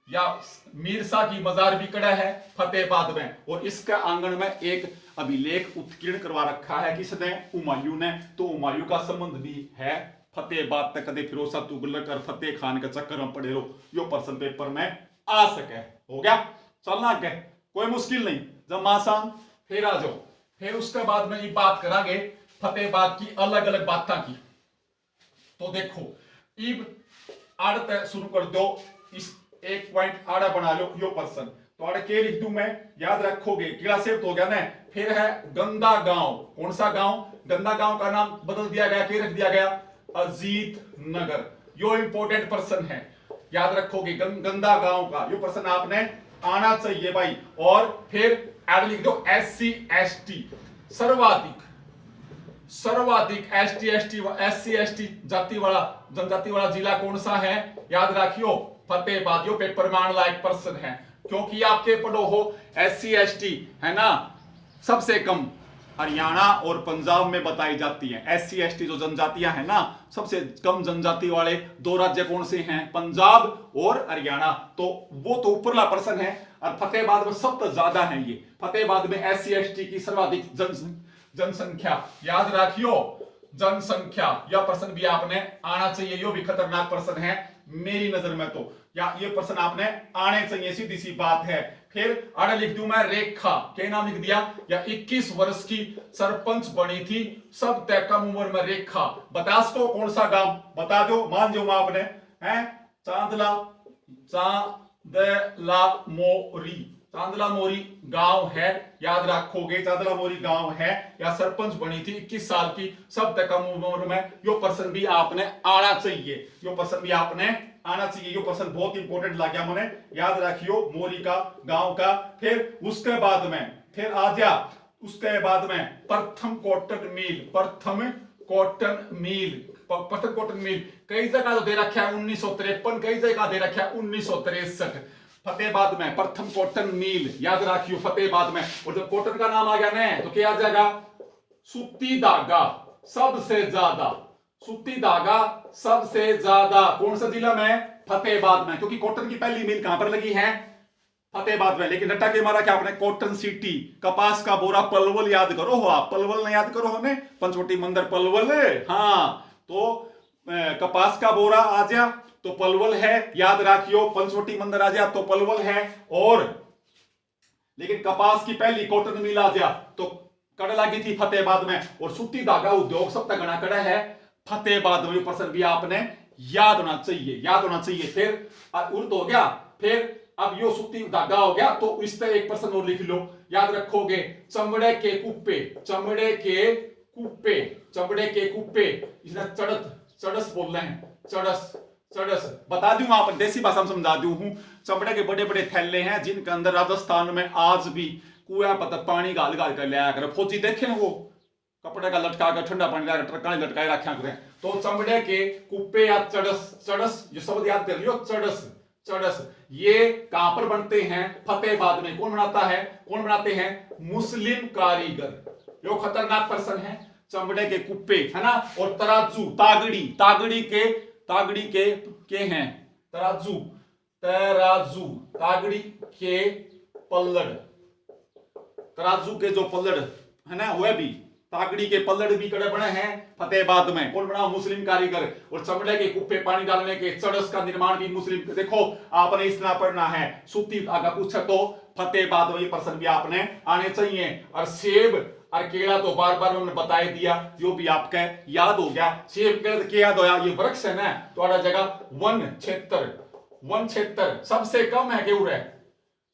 या मीरसा की मजार भी कड़ा है फतेहाबाद में। और इसके आंगन में एक अभिलेख उत्कीर्ण करवा रखा है किसने, हुमायूं ने। तो हुमायूं का संबंध भी है फतेहाबाद तक। कदे फिरोज शाह तुगलक और फतेह खान के चक्कर में पड़े रहो, यो पर्सन पेपर में आ सके। हो गया, चलना आगे, कोई मुश्किल नहीं, जब आसान फिर आ जाओ। फिर उसके बाद में ये बात करांगे फतेहाबाद की अलग अलग बातों की। तो देखो इब आड़त शुरू कर दो, इस एक पॉइंट आड़ा बना लो यो पर्सन। तो आड़े के लिख दूं मैं, याद रखोगे, किला सेव हो गया ना। फिर है गंदा गांव। कौन सा गांव, गंदा गांव का नाम बदल दिया गया, क्या रख दिया गया, अजीत नगर। यो इंपॉर्टेंट पर्सन है, याद रखोगे गंदा गांव का यो पर्सन आपने आना चाहिए भाई। और फिर आगे लिख दो SC ST, सर्वाधिक SC ST जाति वाला जनजाति वाला जिला कौन सा है, याद रखियो फतेहाबाद। यो पेपर में आने लायक पर्सन है, क्योंकि आपके पढ़ो हो SC ST है ना, सबसे कम हरियाणा और पंजाब में बताई जाती है। SC ST जो जनजातियां हैं ना, सबसे कम जनजाति वाले दो राज्य कौन से हैं, पंजाब और हरियाणा। तो वो तो ऊपरला पर्सन है, और फतेहाबाद में सबसे ज्यादा है ये। फतेहाबाद में SC ST की सर्वाधिक जनसंख्या, याद रखियो जनसंख्या। यह पर्सन भी आपने आना चाहिए, यो भी खतरनाक पर्सन है। मेरी नजर में तो, या ये प्रश्न आपने आने चाहिए, सीधी सी बात है। फिर आगे लिख दूं मैं रेखा, क्या नाम लिख दिया, या 21 वर्ष की सरपंच बनी थी सब तय कम उम्र में रेखा। बता सको कौन सा गांव, बता दो, मान जो आपने, है चांदला, चांदला मोरी, चांदला मोरी गांव है, याद रखोगे चांदला मोरी गांव है, या सरपंच बनी थी 21 साल की सब तक कम उम्र में। यो प्रश्न भी आपने आना चाहिए, यो प्रश्न भी आपने आना चाहिए, यो प्रश्न बहुत इंपॉर्टेंट लग गया मुझे, याद रखियो मोरी का गांव का। फिर उसके बाद में फिर आ जा, उसके बाद में प्रथम कॉटन मिल, प्रथम कॉटन मिल, प्रथम कॉटन मिल कई जगह तो दे रखा है 1953, कई जगह दे रखा है 1963। फतेहाबाद में प्रथम कॉटन मिल, याद रखियो फतेहाबाद में। और जब कॉटन का नाम आ गया ना तो क्या आ जाएगा, सूती धागा सबसे ज्यादा, सूती धागा सबसे ज्यादा कौन सा जिला में, फतेहाबाद में, क्योंकि कॉटन की पहली मिल कहां पर लगी है, फतेहाबाद में। लेकिन रट्टा के मारा क्या आपने, कॉटन सिटी, कपास का बोरा पलवल, याद करो हो आप, पलवल ने याद करो होने, पंचवटी मंदिर पलवल, हाँ तो कपास का बोरा आ जा तो पलवल है, याद रखियो, पंचवटी मंदिर आ जा तो पलवल है। और लेकिन कपास की पहली कॉटन मिल आ जा तो कड़ लगी थी फतेहाबाद में, और सूती धागा उद्योग सब तक गणा कड़ा है फतेहाबाद में। प्रश्न भी आपने याद होना चाहिए, याद होना चाहिए। फिर उर्द हो गया, फिर अब यो सूती धागा हो गया, तो इस तरह एक प्रश्न और लिख लो, याद रखोगे, चमड़े के कुप्पे, चमड़े के कुप्पे, चमड़े के कुप्पे, इसने चड़स, चड़स बोल रहे हैं, चड़स, चड़स बता दूं, आप देसी भाषा में समझा दूं हूं। चमड़े के बड़े बड़े थैले हैं जिनके अंदर राजस्थान में आज भी कुआ पता पानी गाल गाल कर लिया कर, फौजी देखे वो कपड़े का लटका कर ठंडा पानी लगा ट्रका लटकाए रखा करें। तो चमड़े के कुप्पे या चड़स, चड़स जो शब्द याद कर लियो, चड़स, चड़स ये कहां पर बनते हैं, फतेहाबाद में। कौन बनाता है, कौन बनाते हैं, मुस्लिम कारीगर। यो खतरनाक प्रश्न है, चमड़े के कुप्पे है ना। और तराजू, तागड़ी, तागड़ी के हैं तराजू, तराजू, तागड़ी के पल्लड़, तराजू के जो पल्लड़ है ना वह भी, तागड़ी के पल्लड़ भी कड़े बने हैं फतेहाबाद में। कौन बना, मुस्लिम कारीगर। और चमड़े के कुप्पे पानी डालने के चड़स का निर्माण भी मुस्लिम। देखो आपने इस तरह पढ़ना है, सूती धागा पूछे तो फतेहाबाद में प्रश्न भी आपने आने चाहिए। और सेब और केला तो बार बार हमने बता दिया, जो भी आपका याद हो गया। सेब केला के याद होया, ये वृक्ष है ना तो आड़ा जगह वन क्षेत्र, वन क्षेत्र सबसे कम है क्यों है,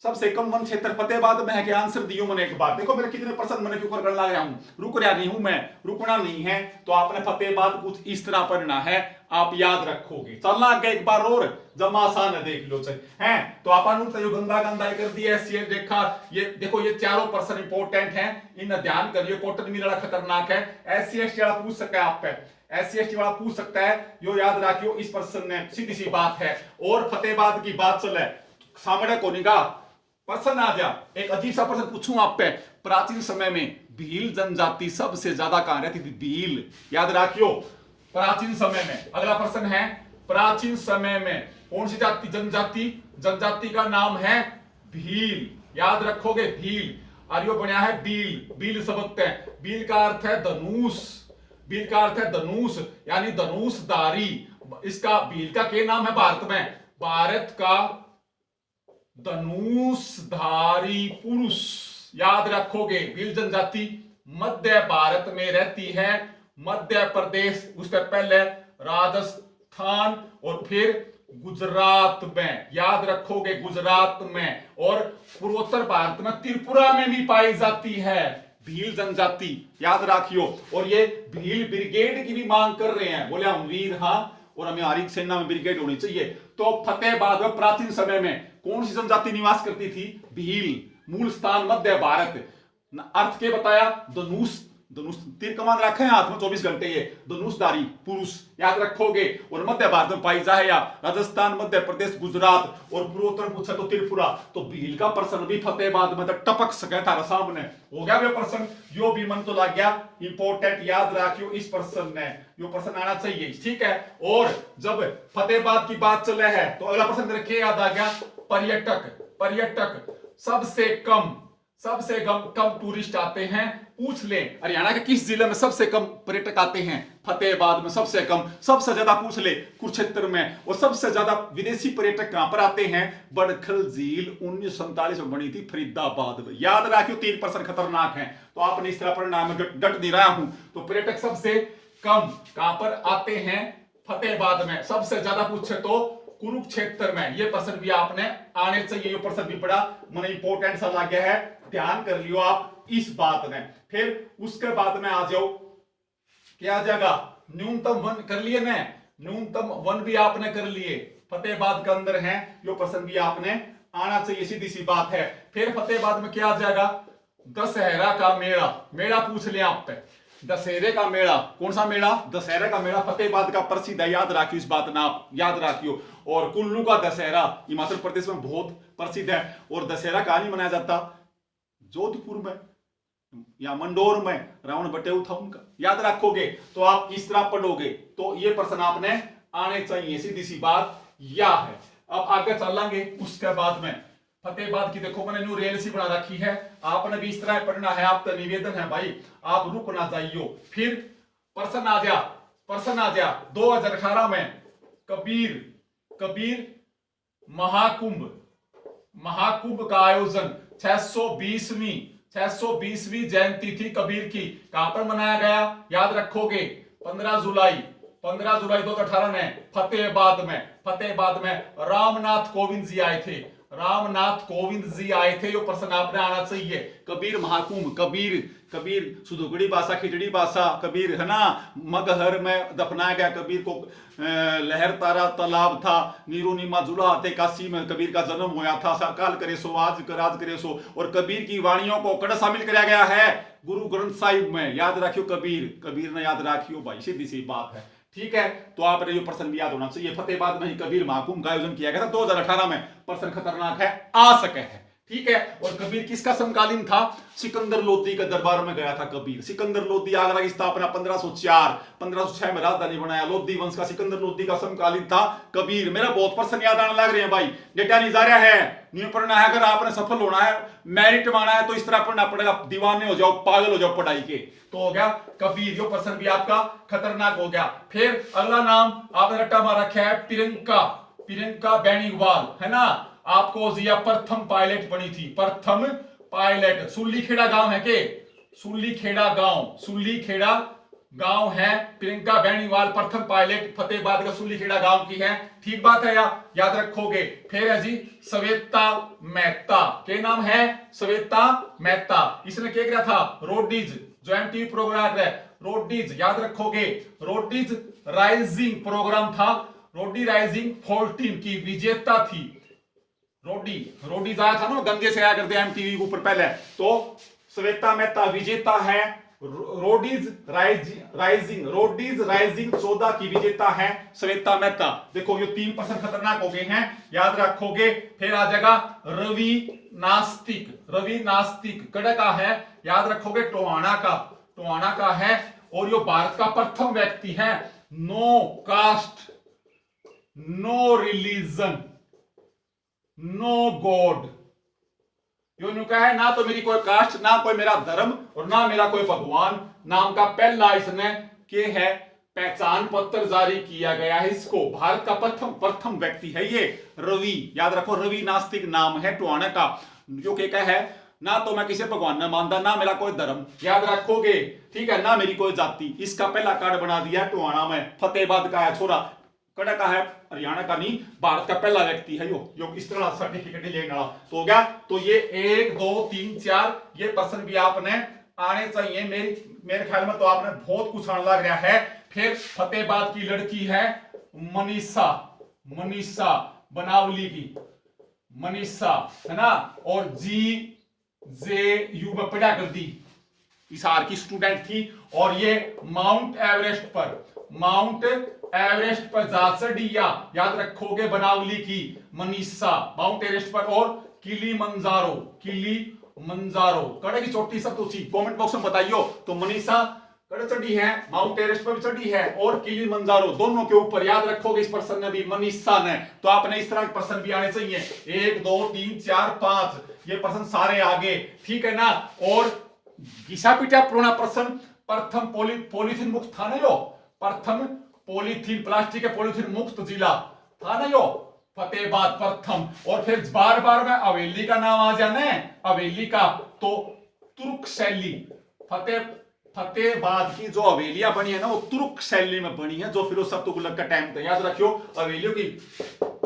सबसे कम वन क्षेत्र फतेहाबाद में है। कि आंसर दियो मैंने एक बार, देखो मेरे कितने प्रश्न मैंने क्यों करने लग रहा हूं, रुक रहा नहीं हूं मैं, रुकना नहीं है। तो आपने फतेहाबाद कुछ इस तरह पढ़ना है, आप याद रखोगे। चलना आगे एक बार और, जमा आसान है देख लो हैं। तो अपन तो गंदा गंदा कर दिया ऐसी देखा, ये देखो ये चारों प्रश्न इंपॉर्टेंट हैं, इन ध्यान करिए। कॉटन मिल वाला खतरनाक है, SC ST वाला पूछ सकता है आप पे, SC ST वाला पूछ सकता है, यो याद रखियो इस प्रश्न में, सीधी सी बात है। और फतेहाबाद की बात चले सामने को निगाह प्रश्न आ जा, एक अजीब सा प्रश्न पूछूं आप पे, प्राचीन समय में भील जनजाति सबसे ज्यादा कहां रहती थी, भील, याद रखियो प्राचीन समय में। अगला प्रश्न है, प्राचीन समय में कौन सी जाति, जनजाति, जनजाति का नाम है भील, याद रखोगे भील। आर्यो बनया है बील, बील शब्द है, बील का अर्थ है धनुष, बील का अर्थ है धनुष यानी धनुषधारी। इसका भील का क्या नाम है भारत में, भारत का धनुषधारी पुरुष, याद रखोगे। भील जनजाति मध्य भारत में रहती है, मध्य प्रदेश, उससे पहले राजस्थान और फिर गुजरात में, याद रखोगे गुजरात में। और पूर्वोत्तर भारत में त्रिपुरा में भी पाई जाती है भील जनजाति, याद रखियो। और ये भील ब्रिगेड की भी मांग कर रहे हैं, बोले हम वीर हाँ और हमें हमारी सेना में ब्रिगेड होनी चाहिए। तो फतेहाबाद में प्राचीन समय में कौन सी जनजाति निवास करती थी, भील। मूल स्थान मध्य भारत। अर्थ के बताया, धनुष, धनुष तीर कमान रखे हैं हाथ में 24 घंटे, ये धनुषधारी पुरुष, याद रखोगे। और मध्य भारत में पाई जाए, या राजस्थान, मध्य प्रदेश, गुजरात और पूर्वोत्तर पूछा तो त्रिपुरा। तो भील का प्रश्न भी फतेहाबाद में तो टपक सके था सामने, हो गया वे प्रश्न, यो भी मन तो लग गया इंपॉर्टेंट, याद रखियो इस प्रश्न ने, यो प्रश्न आना चाहिए, ठीक है। और जब फतेहाबाद की बात चले है तो अगला प्रश्न रखिए, याद आ गया पर्यटक, पर्यटक सबसे कम सबसे कम टूरिस्ट आते हैं, पूछ लें हरियाणा के किस जिले में सबसे कम पर्यटक आते हैं, फतेहाबाद में सबसे कम, सबसे ज्यादा पूछ ले कुरुक्षेत्र में, और सबसे ज्यादा विदेशी पर्यटक कहां पर आते हैं, बड़खल झील 1947 में बनी थी फरीदाबाद में। याद रखियो 3% खतरनाक है, तो आपने इस तरह पढ़ना, मैं डट नहीं रहा हूं। तो पर्यटक सबसे कम कहां पर आते हैं, फतेहाबाद में, सबसे ज्यादा पूछे तो कुरुक्षेत्र में। ये प्रश्न भी आपने आने चाहिए, ये प्रश्न भी पढ़ा, मैंने इंपॉर्टेंट सा लग गया है, ध्यान कर लियो आप इस बात में। फिर उसके बाद में आ जाओ, क्या आ जाएगा, न्यूनतम वन कर लिए ना, न्यूनतम वन भी आपने कर लिए, फतेहाबाद के अंदर है, यो प्रश्न भी आपने आना चाहिए, सीधी सी बात है। फिर फतेहाबाद में क्या आ जाएगा, दशहरा का मेला, मेला पूछ लिया आप पे, दशहरे का मेला, कौन सा मेला, दशहरा का मेला फतेहाबाद का प्रसिद्ध है, याद रखियो इस बात ना, आप याद रखियो। और कुल्लू का दशहरा हिमाचल प्रदेश में बहुत प्रसिद्ध है, और दशहरा कहां नहीं मनाया जाता, जोधपुर में या मंडोर में, रावण बटेऊ था उनका, याद रखोगे तो आप इस तरह पढ़ोगे, तो ये प्रश्न आपने आने चाहिए, सीधी सी बात यह है। अब आगे चलेंगे, उसके बाद में फतेहाबाद की देखो मैंने न्यू रेल सी बना रखी है, आपने भी इस तरह पढ़ना है, आपका निवेदन है भाई, आप रुक ना जाइयो। फिर प्रश्न आ जा 2018 में कबीर महाकुंभ का आयोजन 620वीं जयंती थी कबीर की, कहां पर मनाया गया, याद रखोगे 15 जुलाई 2018 में फतेहाबाद में रामनाथ कोविंद जी आए थे, यो प्रश्न आपने आना चाहिए। कबीर महाकुंभ, कबीर सुधुगड़ी भाषा, खिचड़ी भाषा, कबीर है ना, मगहर में दफनाया गया कबीर को, लहर तारा तालाब था, नीरू नीमा जुला थे, काशी में कबीर का जन्म हुआ था, काल करे सो आज करे सो, और कबीर की वाणियों को कड़ा शामिल किया गया है गुरु ग्रंथ साहिब में, याद रखियो कबीर ने याद रखियो भाई, सीधी सी बात है, ठीक है। तो आपने ये प्रश्न भी याद होना चाहिए, फतेहाबाद में ही कबीर महाकुंभ का आयोजन किया गया था 2018 में, प्रश्न खतरनाक है, आ सके है, ठीक है। और कबीर किसका समकालीन था, सिकंदर लोदी के दरबार में गया था कबीर, सिकंदर लोदी, आगरा की स्थापना 1506 में राजधानी बनाया, लोदी वंश का सिकंदर लोदी का समकालीन था कबीर। मेरा बहुत प्रश्न याद आने लग रहे हैं भाई, डेटा नहीं जा रहा है, नहीं पढ़ना है, अगर आपने सफल होना है, मेरिट माना है, तो इस तरह पढ़ना पड़ेगा, दीवाने हो जाओ, पागल हो जाओ पढ़ाई के। तो हो गया कबीर, यो प्रश्न भी आपका खतरनाक हो गया। फिर अगला नाम आपने रट्टा मार रखा है प्रियंका बेनीवाल, है ना, आपको जिया प्रथम पायलट बनी थी, प्रथम पायलट, सुल्लीखेड़ा गांव है के, सुल्लीखेड़ा गांव है, प्रियंका बेनीवाल प्रथम पायलट फतेहाबाद का सुल्लीखेड़ा गांव की है, ठीक बात है, याद रखोगे। फिर है जी श्वेता मेहता, के नाम है श्वेता मेहता, इसने क्या किया था, रोडीज, जो एमटीवी प्रोग्राम है रोडीज, याद रखोगे, रोडीज राइजिंग प्रोग्राम था, रोडी राइजिंग 14 की विजेता थी, रोडीज आया था ना, गंगे से आया करते एमटीवी के ऊपर पहले, तो श्वेता मेहता विजेता है, रोडीज राइजिंग 14 की विजेता है श्वेता मेहता। देखो ये 3% खतरनाक हो गए हैं, याद रखोगे। फिर आ जाएगा रवि नास्तिक कड़ा का है, याद रखोगे, टोहाना का है, और ये भारत का प्रथम व्यक्ति है, no caste no religion no God, यो कहा है, ना तो मेरी कोई कास्ट, ना कोई मेरा धर्म, और ना मेरा कोई भगवान, नाम का पहला इसने के है पहचान पत्र जारी किया गया है इसको, भारत का प्रथम व्यक्ति है ये रवि, याद रखो, रवि नास्तिक नाम है टोहाना का, जो क्या है, ना तो मैं किसी भगवान ने मानता, ना मेरा कोई धर्म, याद रखोगे, ठीक है, ना मेरी कोई जाति, इसका पहला कार्ड बना दिया है टोहाना में, फतेहाबाद का है छोरा, कड़ा का है, हरियाणा का नहीं, भारत का पहला व्यक्ति है यो इस तरह सर्टिफिकेट लेने वाला। तो हो गया, तो ये 1 2 3 4 ये प्रश्न भी आपने आने चाहिए, मेरे ख्याल में तो आपने बहुत कुछ आने लग रहा है। फिर फतेहाबाद की लड़की है मनीषा बनावली की, मनीषा है ना, और JU में पढ़ा करती, हिसार की स्टूडेंट थी, और ये माउंट एवरेस्ट पर जा चढ़ी, याद रखोगे, बनावली की मनीषा माउंट एवरेस्ट पर, और किलीमंजारो कड़े की चोटी सब तो कमेंट बॉक्स में बताइयो। तो मनीषा कड़े चढ़ी है, माउंट एवरेस्ट पर भी चढ़ी है, और किलिमंजारो, दोनों के ऊपर। याद रखोगे इस प्रश्न ने भी मनीषा ने, तो आपने इस तरह के प्रश्न भी आने चाहिए। 1 2 3 4 5 ये प्रश्न सारे आगे, ठीक है ना। और घिसा पीटा पुराना प्रश्न, प्रथम पॉलीथीन मुक्त था ना यो, प्रथम पॉलीथीन, प्लास्टिक के पॉलीथीन मुक्त जिला था ना यो, फतेहाबाद प्रथम। और फिर बार बार में हवेली का नाम आ जाने, हवेली का, तो तुर्क शैली, फतेहाबाद की जो हवेलियां बनी है ना वो तुर्क शैली में बनी है, जो फिरोज शाह तुगलक का टाइम था। याद रखियो हवेलियों की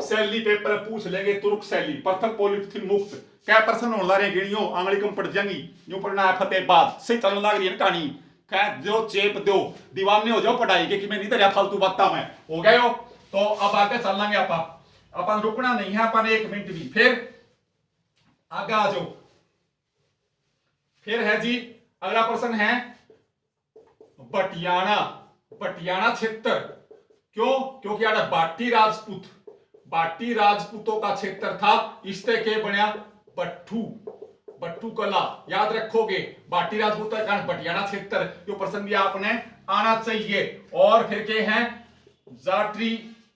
शैली पेपर पूछ लेंगे, तुर्क शैली, प्रथम पॉलीथीन मुक्त। क्या प्रश्न होने रहे गिणियों, आंगली कम पड़ जाएंगी, यूं पढ़ना है फतेहाबाद से, चलने लग रही है कहानी। क्या जो चेप दो, दीवाने हो जाओ पढ़ाई के कि मैं नहीं दरिया फालतू बात में हो गए हो। तो अब आगे चलेंगे अपन रुकना नहीं है, अपन 1 मिनट भी, फिर आगे आ जाओ। फिर है जी अगला प्रश्न है बटियाना, बटियाना क्षेत्र। क्यों? क्योंकि आड़ा बाटी राजपूतों का क्षेत्र था, इससे के बनया बट्टू कला। याद रखोगे बाटी राजपूत का बटियाना क्षेत्र, जो प्रश्न भी आपने आना चाहिए। और फिर के हैं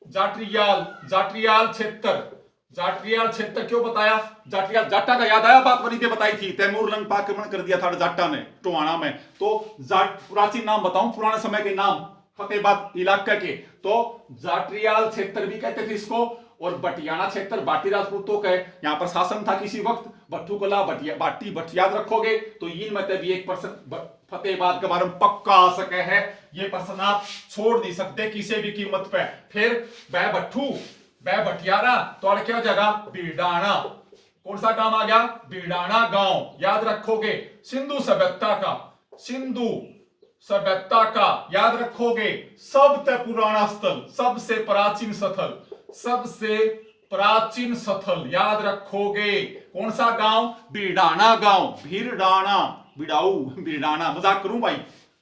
जाट्रियाल क्षेत्र। जाट्रियाल क्षेत्र क्यों बताया? जाट्रियाल जाटा का याद आया, बात वही पे बताई थी, तैमूर लंग पर आक्रमण कर दिया था जाटा ने, टोहाना में। तो जाट प्राचीन नाम बताऊं, पुराने समय के नाम फतेहाबाद इलाके के, तो जाट्रियाल क्षेत्र भी कहते थे इसको। और बटियाना क्षेत्र बाटी राजपूतों का, यहाँ पर शासन था किसी वक्त, बट्टू कला, बाटी याद रखोगे। तो इनमें भी एक प्रश्न फतेहाबाद के बारे में पक्का आ सके है, ये प्रश्न आप छोड़ नहीं सकते किसी भी कीमत पे। फिर वह बटियारा, तो अड़ क्या जगह बीडाना, कौन सा गांव आ गया? बीडाना गांव। याद रखोगे सिंधु सभ्यता का याद रखोगे, सबसे पुराना स्थल, सबसे प्राचीन स्थल याद रखोगे, कौन सा गांव? बीडाना गांव, बीडाना, मजाक करूं भाई,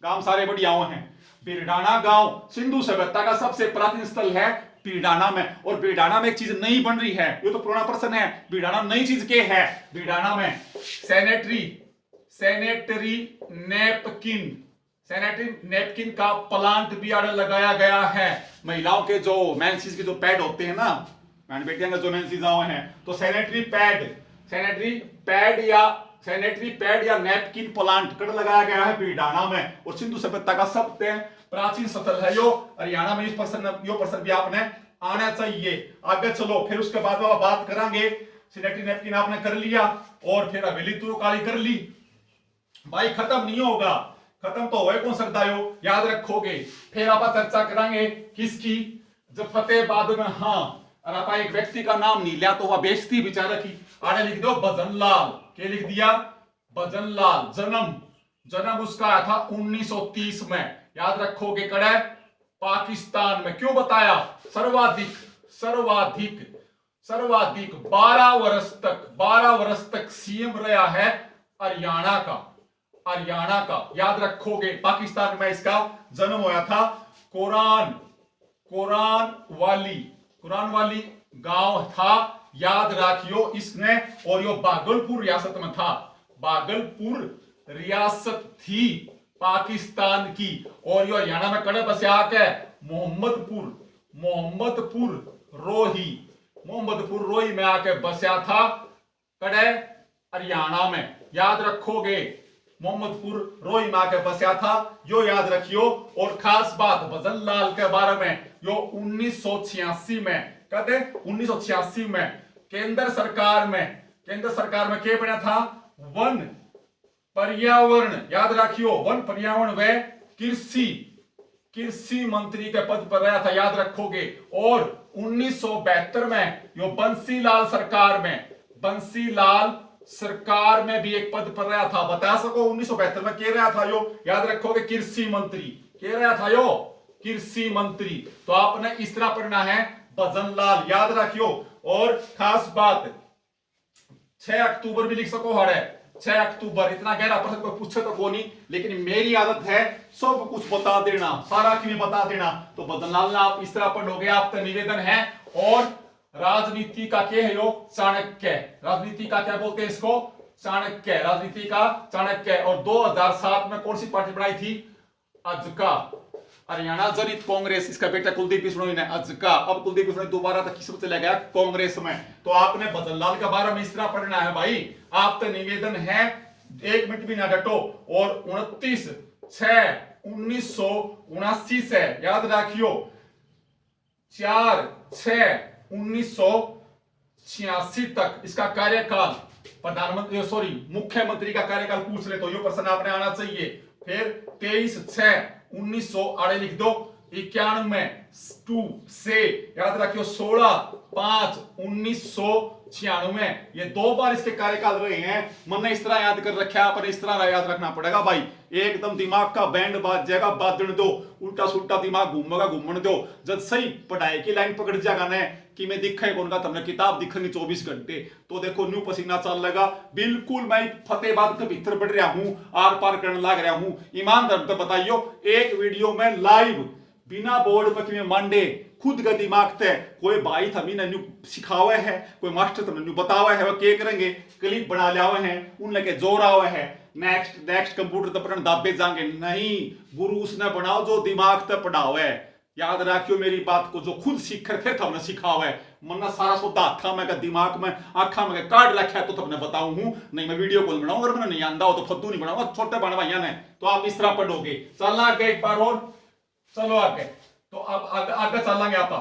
गांव सारे बढ़िया हैं। बीडाना गांव सिंधु सभ्यता का सबसे प्राचीन स्थल है बीडाना में। और बीडाना में एक चीज नई बन रही है, ये तो पुराना प्रश्न है, बीडाना नई चीज के है? बीडाना में सैनिटरी नैपकिन का प्लांट भी लगाया गया है। महिलाओं के जो मेंसेस के जो पैड होते हैं ना, बेटियां का जो मेंसेस हैं, तो सैनिटरी पैड या नैपकिन प्लांट कर लगाया गया है बीडाना में। और सिंधु सभ्यता का सबसे प्राचीन स्थल है यो हरियाणा में। इस प्रश्न भी आपने आना चाहिए। आगे चलो, फिर उसके बाद बात करेंगे, सैनिटरी नैपकिन आपने कर लिया, और फिर हवेली तो काली कर ली भाई, खत्म नहीं होगा, खत्म तो हो कौन सकता हो, याद रखोगे। फिर आप चर्चा करेंगे किसकी? जब फतेहाबाद में, हाँ, और आप एक व्यक्ति का नाम नहीं लिया तो वह बेइज्जती बेचारा की। आगे लिख दो भजनलाल, क्या लिख दिया? भजनलाल। जन्म उसका आया था 1930 में, याद रखोगे, कड़े पाकिस्तान में। क्यों बताया? सर्वाधिक 12 वर्ष तक सीएम रहा है हरियाणा का, याद रखोगे। पाकिस्तान में इसका जन्म हुआ था। कुरान वाली गांव था, याद रखियो इसने। और यो भागलपुर रियासत में था, भागलपुर रियासत थी पाकिस्तान की। और यो हरियाणा में कड़े बसे आके मोहम्मदपुर रोही में आके बसा था, कड़े हरियाणा में, याद रखोगे। मोहम्मदपुर रोही में आके बसा था, यो याद रखियो। और खास बात भजनलाल के बारे में, यो 1986 में, कहते 1986 में केंद्र सरकार में क्या बना था? वन पर्यावरण, याद रखियो, वन पर्यावरण व कृषि मंत्री के पद पर रहा था, याद रखोगे। और 1972 में यो बंसीलाल सरकार में भी एक पद पर रहा था। बता सको 1972 में क्या रहा था यो? याद रखोगे कृषि मंत्री। क्या रहा था यो? कृषि मंत्री। तो आपने इस तरह पढ़ना है भजनलाल, याद रखियो। और खास बात 6 अक्टूबर भी लिख सको, हड़े 6 अक्टूबर। इतना गहरा प्रश्न कोई पूछे तो को नहीं, लेकिन मेरी आदत है सब कुछ बता देना, सारा क्यों बता देना। तो भजनलाल ने आप इस तरह पढ़ोगे, आपका निवेदन है। और राजनीति का क्या है यो? चाणक्य। राजनीति का क्या बोलते हैं इसको? चाणक्य। राजनीति का चाणक्य। और 2007 में कौन सी पार्टी बनाई थी? अजका, हरियाणा जनहित कांग्रेस, इसका बेटा कुलदीप बिश्नोई ने अजका। अब कुलदीप बिश्नोई दोबारा तक किस में चला गया? कांग्रेस में। तो आपने भजनलाल के बारे में इस तरह पढ़ना है भाई। आप तो निवेदन है, 1 मिनट भी ना डटो। और 29/6/1979 से याद रखियो 4/6/1986 तक इसका कार्यकाल, प्रधानमंत्री मुख्यमंत्री का कार्यकाल पूछ ले तो ये प्रश्न आपने आना चाहिए। फिर 23/6/1908 लिख दो। 91 से याद रखियो 16/5/1996। ये 2 बार इसके कार्यकाल रहे हैं। मैंने इस तरह याद कर रखा है, आपने इस तरह याद रखना पड़ेगा भाई। एकदम दिमाग का बैंड बाज जाएगा, बाजन दो, उल्टा सुल्टा दिमाग घूमेगा, घूमने दो। जब सही पढ़ाई की लाइन पकड़ जाएगा ना कि मैं दिखा कौन का, तुमने किताब दिखेंगे 24 घंटे तो देखो न्यू पसीना चल लगा। बिल्कुल मैं फतेहबाद के भीतर बढ़ रहा हूं, आर पार करने लग रहा हूं। ईमानदार तो बताइयो, एक वीडियो में लाइव बिना बोर्ड पर कि मांडे खुद का दिमाग तय कोई भाई था मीन सिखावे है, कोई मास्टर तुमने बतावा है, वह के करेंगे क्लिप बना लिया हुए हैं, उन लगे जोर आवे है। नेक्स्ट कंप्यूटर तो पढ़ने दाबे जाएंगे नहीं, गुरु उसने बनाओ जो दिमाग तक पढ़ावे। याद रखियो मेरी बात को, जो खुद सीख कर फिर तुमने सिखावे। मन्ना सारा सौदा हाथा में का दिमाग में आंखा में काट रखा है तो तुमने बताऊं हूं नहीं। मैं वीडियो कॉल बनाऊंगा, अगर मैंने नहीं आंदा हो तो फद्दू नहीं बनाऊंगा, छोटे बड़े भैया ने। तो आप इस तरह पढ़ोगे। चलना आगे एक बार और, चलो आगे। तो अब आगे चलेंगे आप।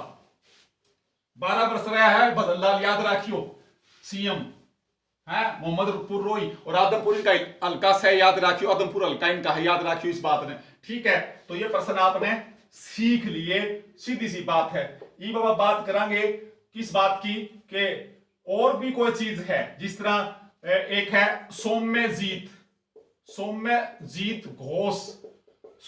12 वर्ष रहा है भजनलाल, याद रखियो सीएम है मोहम्मदपुर रोई। और आदमपुर का हल्का से याद रखियो, आदमपुर हल्का इनका है, याद रखियो इस बात ने। ठीक है, तो ये प्रश्न आपने सीख लिए, सीधी सी बात है। ये बाबा बात करेंगे किस बात की कि और भी कोई चीज है, जिस तरह एक है सौम्यजीत घोष।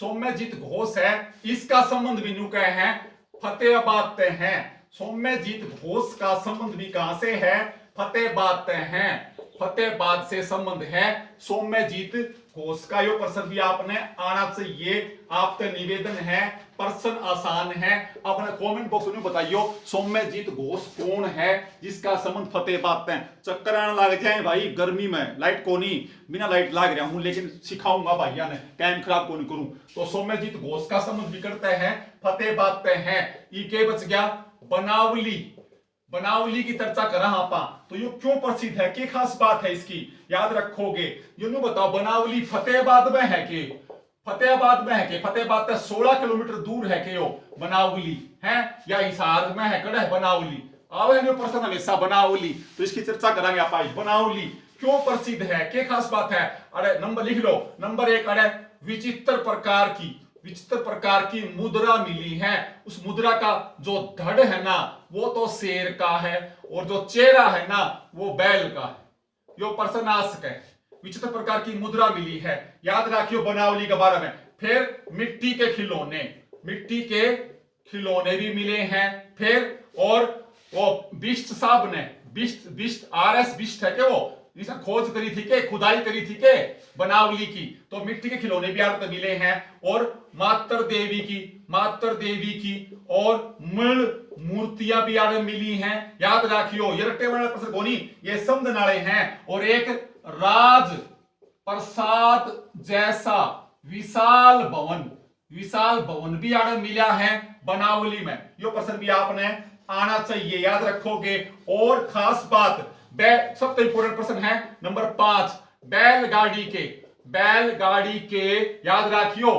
सौम्यजीत घोष है, इसका संबंध भी न्यू कहे हैं फतेहाबाद ते हैं। सौम्यजीत घोष का संबंध भी कहां से है? फतेहाबाद ते हैं। फतेहाबाद से संबंध है सौम्यजीत घोष का। यो प्रश्न भी आपने आना चाहिए। आपका निवेदन है, प्रश्न आसान है। अपने कमेंट बॉक्स में बताइयो सौम्यजीत घोष कौन है जिसका संबंध फतेहाबाद है। चक्कर आने लग जाए भाई गर्मी में, लाइट को नहीं, बिना लाइट लाग रहा हूं लेकिन सिखाऊंगा भैया ने, टाइम खराब को नहीं करूं। तो सौम्यजीत घोष का संबंध भी करते हैं फतेहाबाद है। ये के बच गया बनावली की चर्चा करा आपा। तो ये क्यों प्रसिद्ध है, क्या खास बात है इसकी, याद रखोगे। ये नु बताओ बनावली फतेहाबाद में है कि फतेहाबाद से 16 किलोमीटर दूर है कि यो बनावली है, या हिसार में है कड़े बनावली। आवे ने प्रश्न हमेशा बनावली, तो इसकी चर्चा करेंगे आप। बनावली क्यों प्रसिद्ध है, क्या खास बात है? अरे नंबर लिख लो। नंबर 1, अरे विचित्र प्रकार की मुद्रा मिली है। उस मुद्रा का जो धड़ है ना वो तो शेर का है, और जो चेहरा है ना वो बैल का है। यो प्रश्नार्थ है, विचित्र प्रकार की मुद्रा मिली है, याद रखियो बनावली के बारे में। फिर मिट्टी के खिलौने भी मिले हैं। फिर और वो बिष्ट साहब ने बिष्ट RS बिष्ट है क्या, वो जिसने खोज करी थी के, खुदाई करी थी के बनावली की, तो मिट्टी के खिलौने भी आते मिले हैं। और मातर देवी की और मृण मूर्तियां भी आगे मिली हैं, याद रखियो। ये रट्टे वाला प्रश्न कोनी, ये समझ नाले हैं। और एक राज प्रसाद जैसा विशाल भवन भी आगे मिला है बनावली में। यो प्रश्न भी आपने आना चाहिए, याद रखोगे। और खास बात सबसे इंपोर्टेंट प्रश्न है नंबर 5, बैलगाड़ी के याद रखियो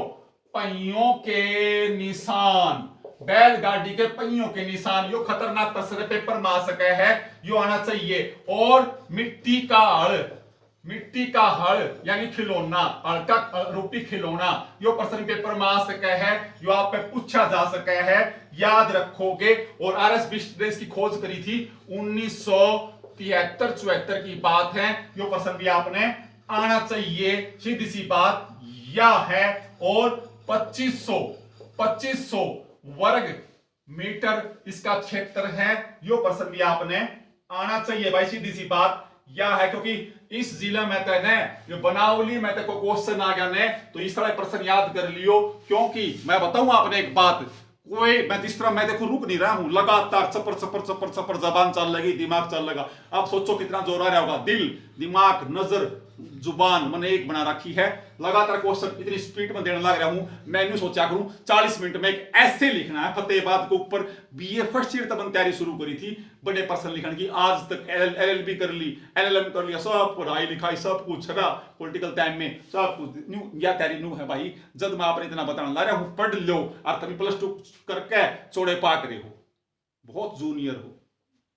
पहियों के निशान। बैलगाड़ी के पहियों के निशान, यो खतरनाक प्रश्न पेपर में आ सके है, यो आना चाहिए। और मिट्टी का हल यानी खिलौना, हल का रूपी खिलौना, यो प्रश्न पेपर में आ सके है, यो आप पे पूछा जा सके है, याद रखोगे। और RS बिष्ट ने इसकी खोज करी थी 1973-74 की बात है। यो प्रश्न भी आपने आना चाहिए, सीधी सी बात यह है। और 2500 वर्ग मीटर इसका क्षेत्र है, यो प्रश्न भी आपने आना चाहिए भाई, सीधी सी बात यह है। क्योंकि इस जिले में तो ने जो बनावली में तो क्वेश्चन आ गया ने, तो इस तरह प्रश्न याद कर लियो। क्योंकि मैं बताऊं आपने एक बात, मैं जिस तरह मैं देखो रुक नहीं रहा हूं, लगातार चपर जबान चल लगी, दिमाग चल लगा। अब सोचो कितना जोर आ रहा होगा, दिल, दिमाग, नजर, जुबान मैंने एक बना रखी है, लगातार क्वेश्चन इतनी स्पीड में देने लग रहा हूं, मैंने सोचा करूं 40 मिनट में एक ऐसे लिखना है फतेहाबाद के ऊपर। बीए फर्स्ट ईयर तक तैयारी शुरू करी थी बड़े पर्सन लिखने की, आज तक LLB कर ली, LLM कर लिया, सब पढ़ाई लिखाई सब कुछ है पॉलिटिकल टाइम में सब कुछ न्यू या तैयारी न्यू है भाई। जब मैं आपने इतना बताने ला रहा हूं पढ़ लो, और तभी +2 करके चौड़े पाक रहे हो, बहुत जूनियर हो,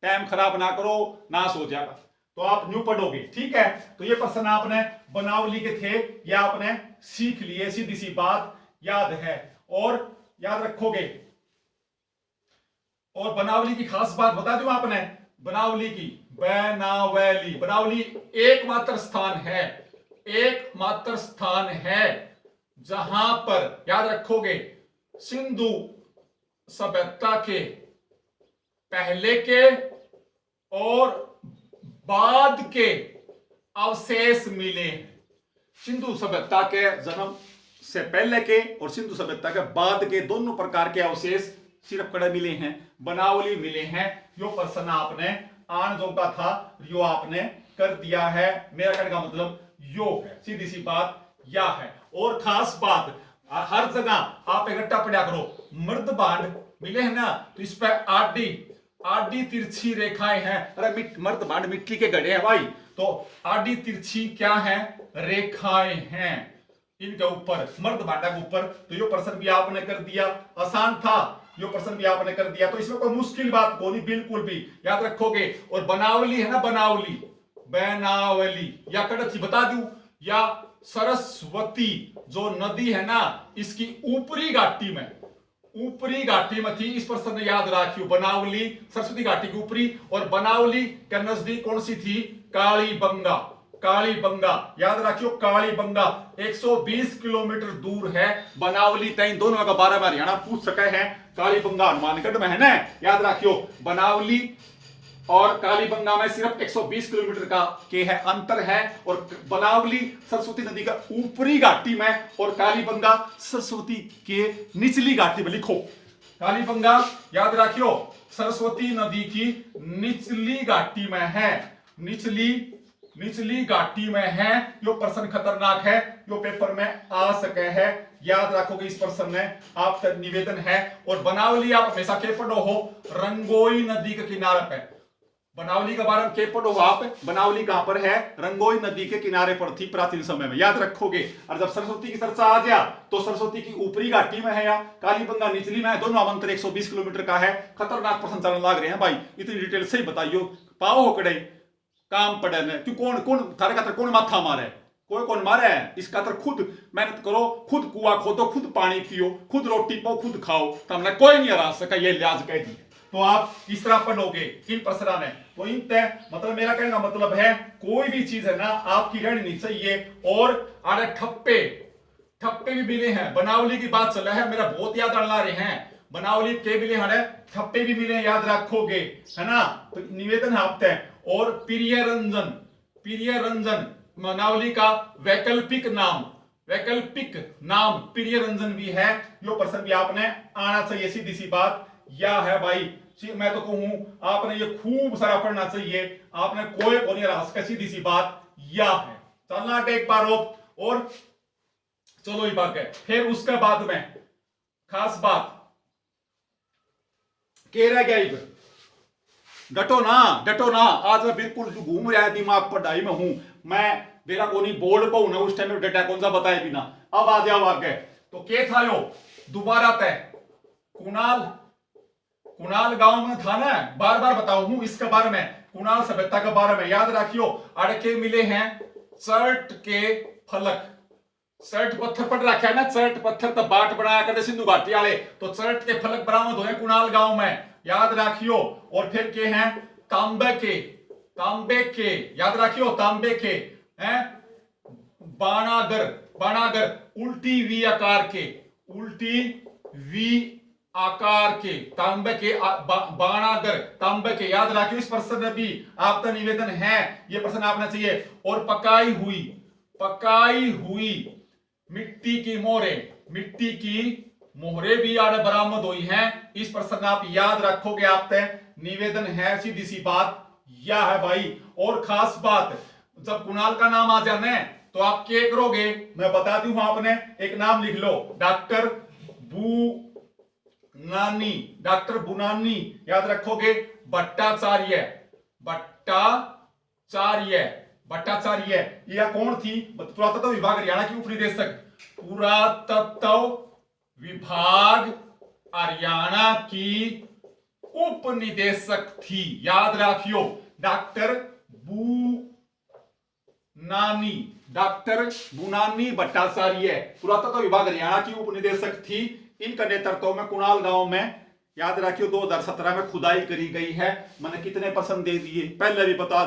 टाइम खराब ना करो ना सो जाएगा, तो आप न्यू पढ़ोगे। ठीक है, तो ये प्रश्न आपने बनावली के थे, ये आपने सीख लिए, सीधी सी बात याद है और याद रखोगे। और बनावली की खास बात बता दूं आपने, बनावली की बनावली, बनावली एकमात्र स्थान है जहां पर याद रखोगे सिंधु सभ्यता के पहले के और बाद के अवशेष मिले हैं। सिंधु सभ्यता के जन्म से पहले के और सिंधु सभ्यता के बाद के दोनों प्रकार के अवशेष सिर्फ कड़े मिले हैं, बनावली मिले हैं। यो प्रश्न आपने आन जोगा था, यो आपने कर दिया है, मेरा कहने का मतलब यो है, सीधी सी बात या है। और खास बात हर जगह आप इकट्ठा पढ़ा करो, मर्द बांड मिले हैं ना, तो इस पर आडी तिरछी रेखाएं हैं। अरे मर्द बांड मिट्टी के गढ़े हैं भाई, तो आडी तिरछी क्या है, रेखाएं हैं इनके ऊपर, मर्द बांडा के ऊपर। तो यो प्रश्न भी आपने कर दिया, आसान था, यो प्रश्न भी आपने कर दिया, तो इसमें कोई मुश्किल बात को नहीं, बिल्कुल भी याद रखोगे। और बनावली है ना, बनावली या कड़ची बता दूं, या सरस्वती जो नदी है ना, इसकी ऊपरी घाटी में थी। इस प्रश्न ने याद रखियो, बनावली सरस्वती घाटी की ऊपरी, और बनावली के नजदीक कौन सी थी, कालीबंगा याद रखियो, कालीबंगा 120 किलोमीटर दूर है बनावली तई। दोनों का बारे में हरियाणा पूछ सके हैं, कालीबंगा हनुमानगढ़ में है ना, याद रखियो। बनावली और कालीबंगा में सिर्फ 120 किलोमीटर का के है अंतर है, और बनावली सरस्वती नदी का ऊपरी घाटी में और कालीबंगा सरस्वती के निचली घाटी में। लिखो कालीबंगा याद रखियो सरस्वती नदी की निचली घाटी में है, निचली घाटी में है। यो प्रश्न खतरनाक है, यो पेपर में आ सके है, याद रखोगे इस प्रश्न में, आप तक निवेदन है। और बनावली आप हमेशा के पढ़ो हो, रंगोई नदी के किनारे पे, बनावली के बारे में के पढ़ो आप, बनावली कहां पर है, रंगोई नदी के किनारे पर थी प्राचीन समय में, याद रखोगे। और जब सरस्वती की चर्चा आ गया तो सरस्वती की ऊपरी घाटी में है या कालीबंगा निचली में है, दोनों अंतर 120 किलोमीटर का है। खतरनाक प्रश्न चलने लग रहे हैं भाई, इतनी डिटेल से ही बताइयो, पाओ हो कड़े काम पड़े ने, क्यों कौन थारे खातर कौन माथा मारे, कोई कौन मारे है, इस खातर खुद मेहनत करो, खुद कुआं खोदो, खुद पानी पियो, खुद रोटी पाओ, खुद खाओ, तो हमने कोई नहीं हरा सका, ये लिहाज कह दी। तो आप इस तरह पढ़ोगे इन प्रश्न में, तो इन तय मतलब मेरा कहने का मतलब है, कोई भी चीज है ना आपकी रहनी नहीं चाहिए। और अरे ठप्पे भी मिले हैं, बनावली की बात चल रहा है, मेरा बहुत याद आने रहे हैं, बनावली के मिले हरे ठप्पे भी मिले, याद रखोगे है ना, तो निवेदन है आप तय। और प्रिय रंजन बनावली का वैकल्पिक नाम प्रिय रंजन भी है। यो प्रश्न भी आपने आना चाहिए, सीधी सी बात या है भाई। मैं तो कहूं आपने ये खूब सारा पढ़ना चाहिए, आपने कोई को नहीं रहा सका, सीधी सी बात या है। चलना आगे एक बार और चलो ये बात है। फिर उसके बाद में खास बात कह रहा गया, डटो ना, आज मैं बिल्कुल घूम रहा है दिमाग पढ़ाई में हूं मैं, मेरा को नहीं बोर्ड पाऊ ना, उस टाइम में डेटा कौन सा बताए बिना। अब आ जाओ आगे, तो क्या था यो दोबारा तय, कुणाल गांव में था ना, बार बार बताऊ हूं इसके बारे में, कुणाल सभ्यता के बारे में, याद रखियो। अड़के मिले हैं चर्ट के फलक, चर्ट पत्थर पड़ रखा है ना, चर्ट पत्थर तो बाट बनाया करते सिंधु घाटी वाले, तो चर्ट के फलक बरामद हुए कुणाल गांव में, याद रखियो। और फिर के हैं तांबे के याद रखियो, तांबे के हैं बाणागर उल्टी वी आकार के तांबे के बाणागर तांबे के, याद रखियो। इस प्रश्न में भी आपका निवेदन है, ये प्रश्न आपने चाहिए। और पकाई हुई मिट्टी की मोहरे भी आड़े बरामद हुई हैं। इस प्रश्न आप याद रखोगे, आप तय निवेदन है, सीधी सी बात या है भाई। और खास बात जब कुणाल का नाम आ जाने तो आप क्या करोगे, मैं बता दूं आपने, एक नाम लिख लो, डॉक्टर बुनानी, डॉक्टर बुनानी याद रखोगे, भट्टाचार्य, भट्टाचार्य, भट्टाचार्य, यह कौन थी, पुरातत्व विभाग हरियाणा की उपनिदेशक, पुरातत्व विभाग हरियाणा की उपनिदेशक थी, याद रखियो, डॉक्टर बुनानी, डॉक्टर बुनानी भट्टाचार्य पुरातत्व विभाग हरियाणा की उपनिदेशक थी। इनका नेतृत्व में कुणाल गांव में, याद रखियो, 2017 में खुदाई करी गई है। मैंने कितने % दे दिए, पहले भी बता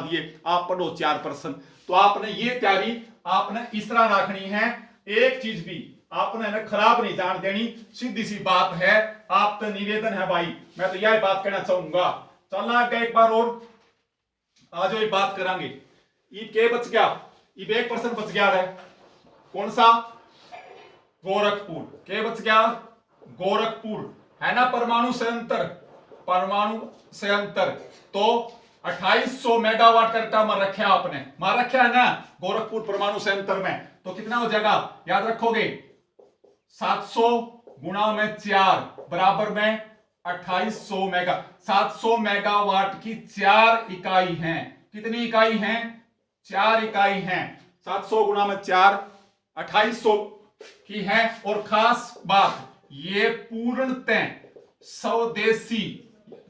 दिए, आप पढ़ो 4%। तो आपने ये तैयारी आपने इस तरह रखनी है, एक चीज भी आपने ना खराब नहीं जान देनी, सीधी सी बात है, आप तो निवेदन है भाई, मैं तो यही बात कहना चाहूंगा। चलना आगे एक बार और आज एक बात करांगे। ये के बच गया, ये 1% बच गया है, कौन सा, गोरखपुर, के बच गया, गोरखपुर है ना, परमाणु संयंत्र, परमाणु संयंत्र, तो 2800 मेगावाट का टाइमर रखा आपने, मार रखा है ना गोरखपुर परमाणु संयंत्र में, तो कितना हो जाएगा, याद रखोगे 700 गुणा में 4 बराबर में 2800 मेगा, 700 मेगावाट की 4 इकाई हैं, कितनी इकाई हैं, 4 इकाई हैं, 700 गुणा में 4 2800 की है। और खास बात, ये पूर्णतः स्वदेशी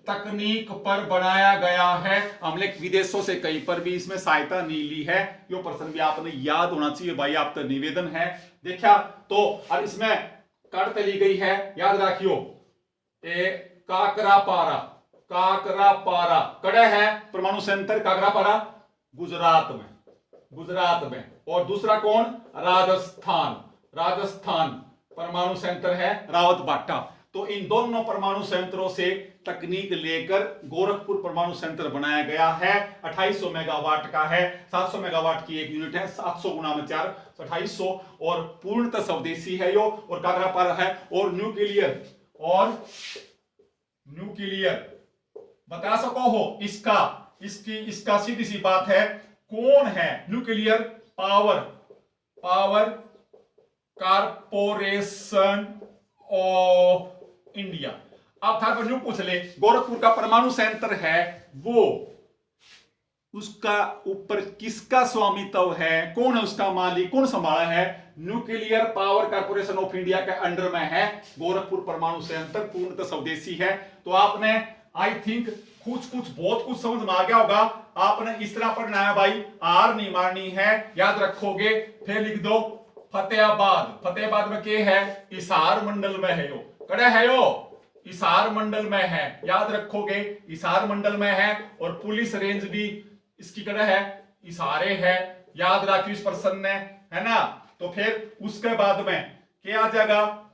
तकनीक पर बनाया गया है, हमने विदेशों से कहीं पर भी इसमें सहायता नहीं ली है, यो प्रश्न भी आपने याद होना चाहिए भाई, आप तो निवेदन है। देखा तो अब इसमें कड़त ली गई है, याद रखियो, काकरापारा, काकरापारा कड़े है परमाणु संयंत्र, काकरापारा गुजरात में, गुजरात में। और दूसरा कौन, राजस्थान, राजस्थान परमाणु संयंत्र है रावतबाटा। तो इन दोनों परमाणु संयंत्रों से तकनीक लेकर गोरखपुर परमाणु संयंत्र बनाया गया है, 2800 मेगावाट का है, 700 मेगावाट की एक यूनिट है, 700 गुणा में 4 2800, और पूर्णतः स्वदेशी है यो, और काकरापारा है, और न्यूक्लियर, और न्यूक्लियर बता सको हो इसका, इसका सीधी सी बात है, कौन है, nuclear power, power corporation of India. अब था न्यू पूछ ले, गोरखपुर का परमाणु संयंत्र है वो, उसका ऊपर किसका स्वामित्व है, कौन है उसका मालिक, कौन संभाला है, nuclear power corporation of India के अंडर में है गोरखपुर परमाणु संयंत्र, पूर्णतः स्वदेशी है। तो आपने आई थिंक कुछ बहुत कुछ समझ में आ गया होगा, आपने इस तरह पढ़ना है भाई, हार नहीं मारनी है, याद रखोगे। फिर लिख दो फतेहाबाद, फतेहाबाद में क्या है, हिसार मंडल में है यो, कड़े है यो, हिसार मंडल में है, याद रखोगे हिसार मंडल में है। और पुलिस रेंज भी इसकी कड़े है, हिसारे है, याद रखियो इस पर्सन ने, है ना। तो फिर उसके बाद में क्या आ जाएगा,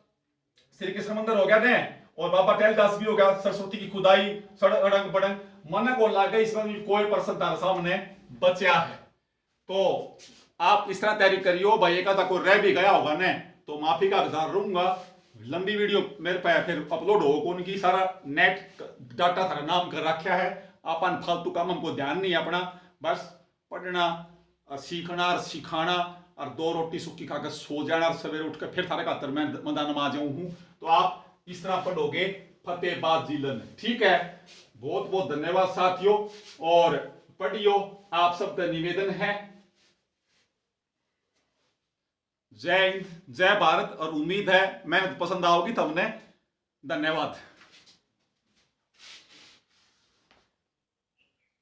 श्री कृष्ण मंदिर हो गया ने, और बाबा टहलदास भी हो गया, सरस्वती की खुदाई, सड़क अड़ंग बड़ंग, मन को लागे इसमें भी कोई पर्सन तारा सामने बचा है। तो आप इस तरह तैयारी करियो भाई, एक आधा को रह भी गया होगा ने तो माफी का गुजार रहूंगा, लंबी वीडियो मेरे पे फिर अपलोड हो कौन की, सारा नेट डाटा सारा नाम कर रखा है, अपन फालतू काम हमको ध्यान नहीं अपना, बस पढ़ना और सीखना और सिखाना, और 2 रोटी सूखी खाकर सो जाना, और सवेरे उठकर फिर सारे खातर मैं मैदान में आ जाऊं हूं। तो आप इस तरह पढ़ोगे फतेहाबाद जिले में, ठीक है। बहुत बहुत धन्यवाद साथियों, और पढ़ियो, आप सबका निवेदन है। जय हिंद, जय भारत, और उम्मीद है मेहनत पसंद आओगी तब ने। धन्यवाद।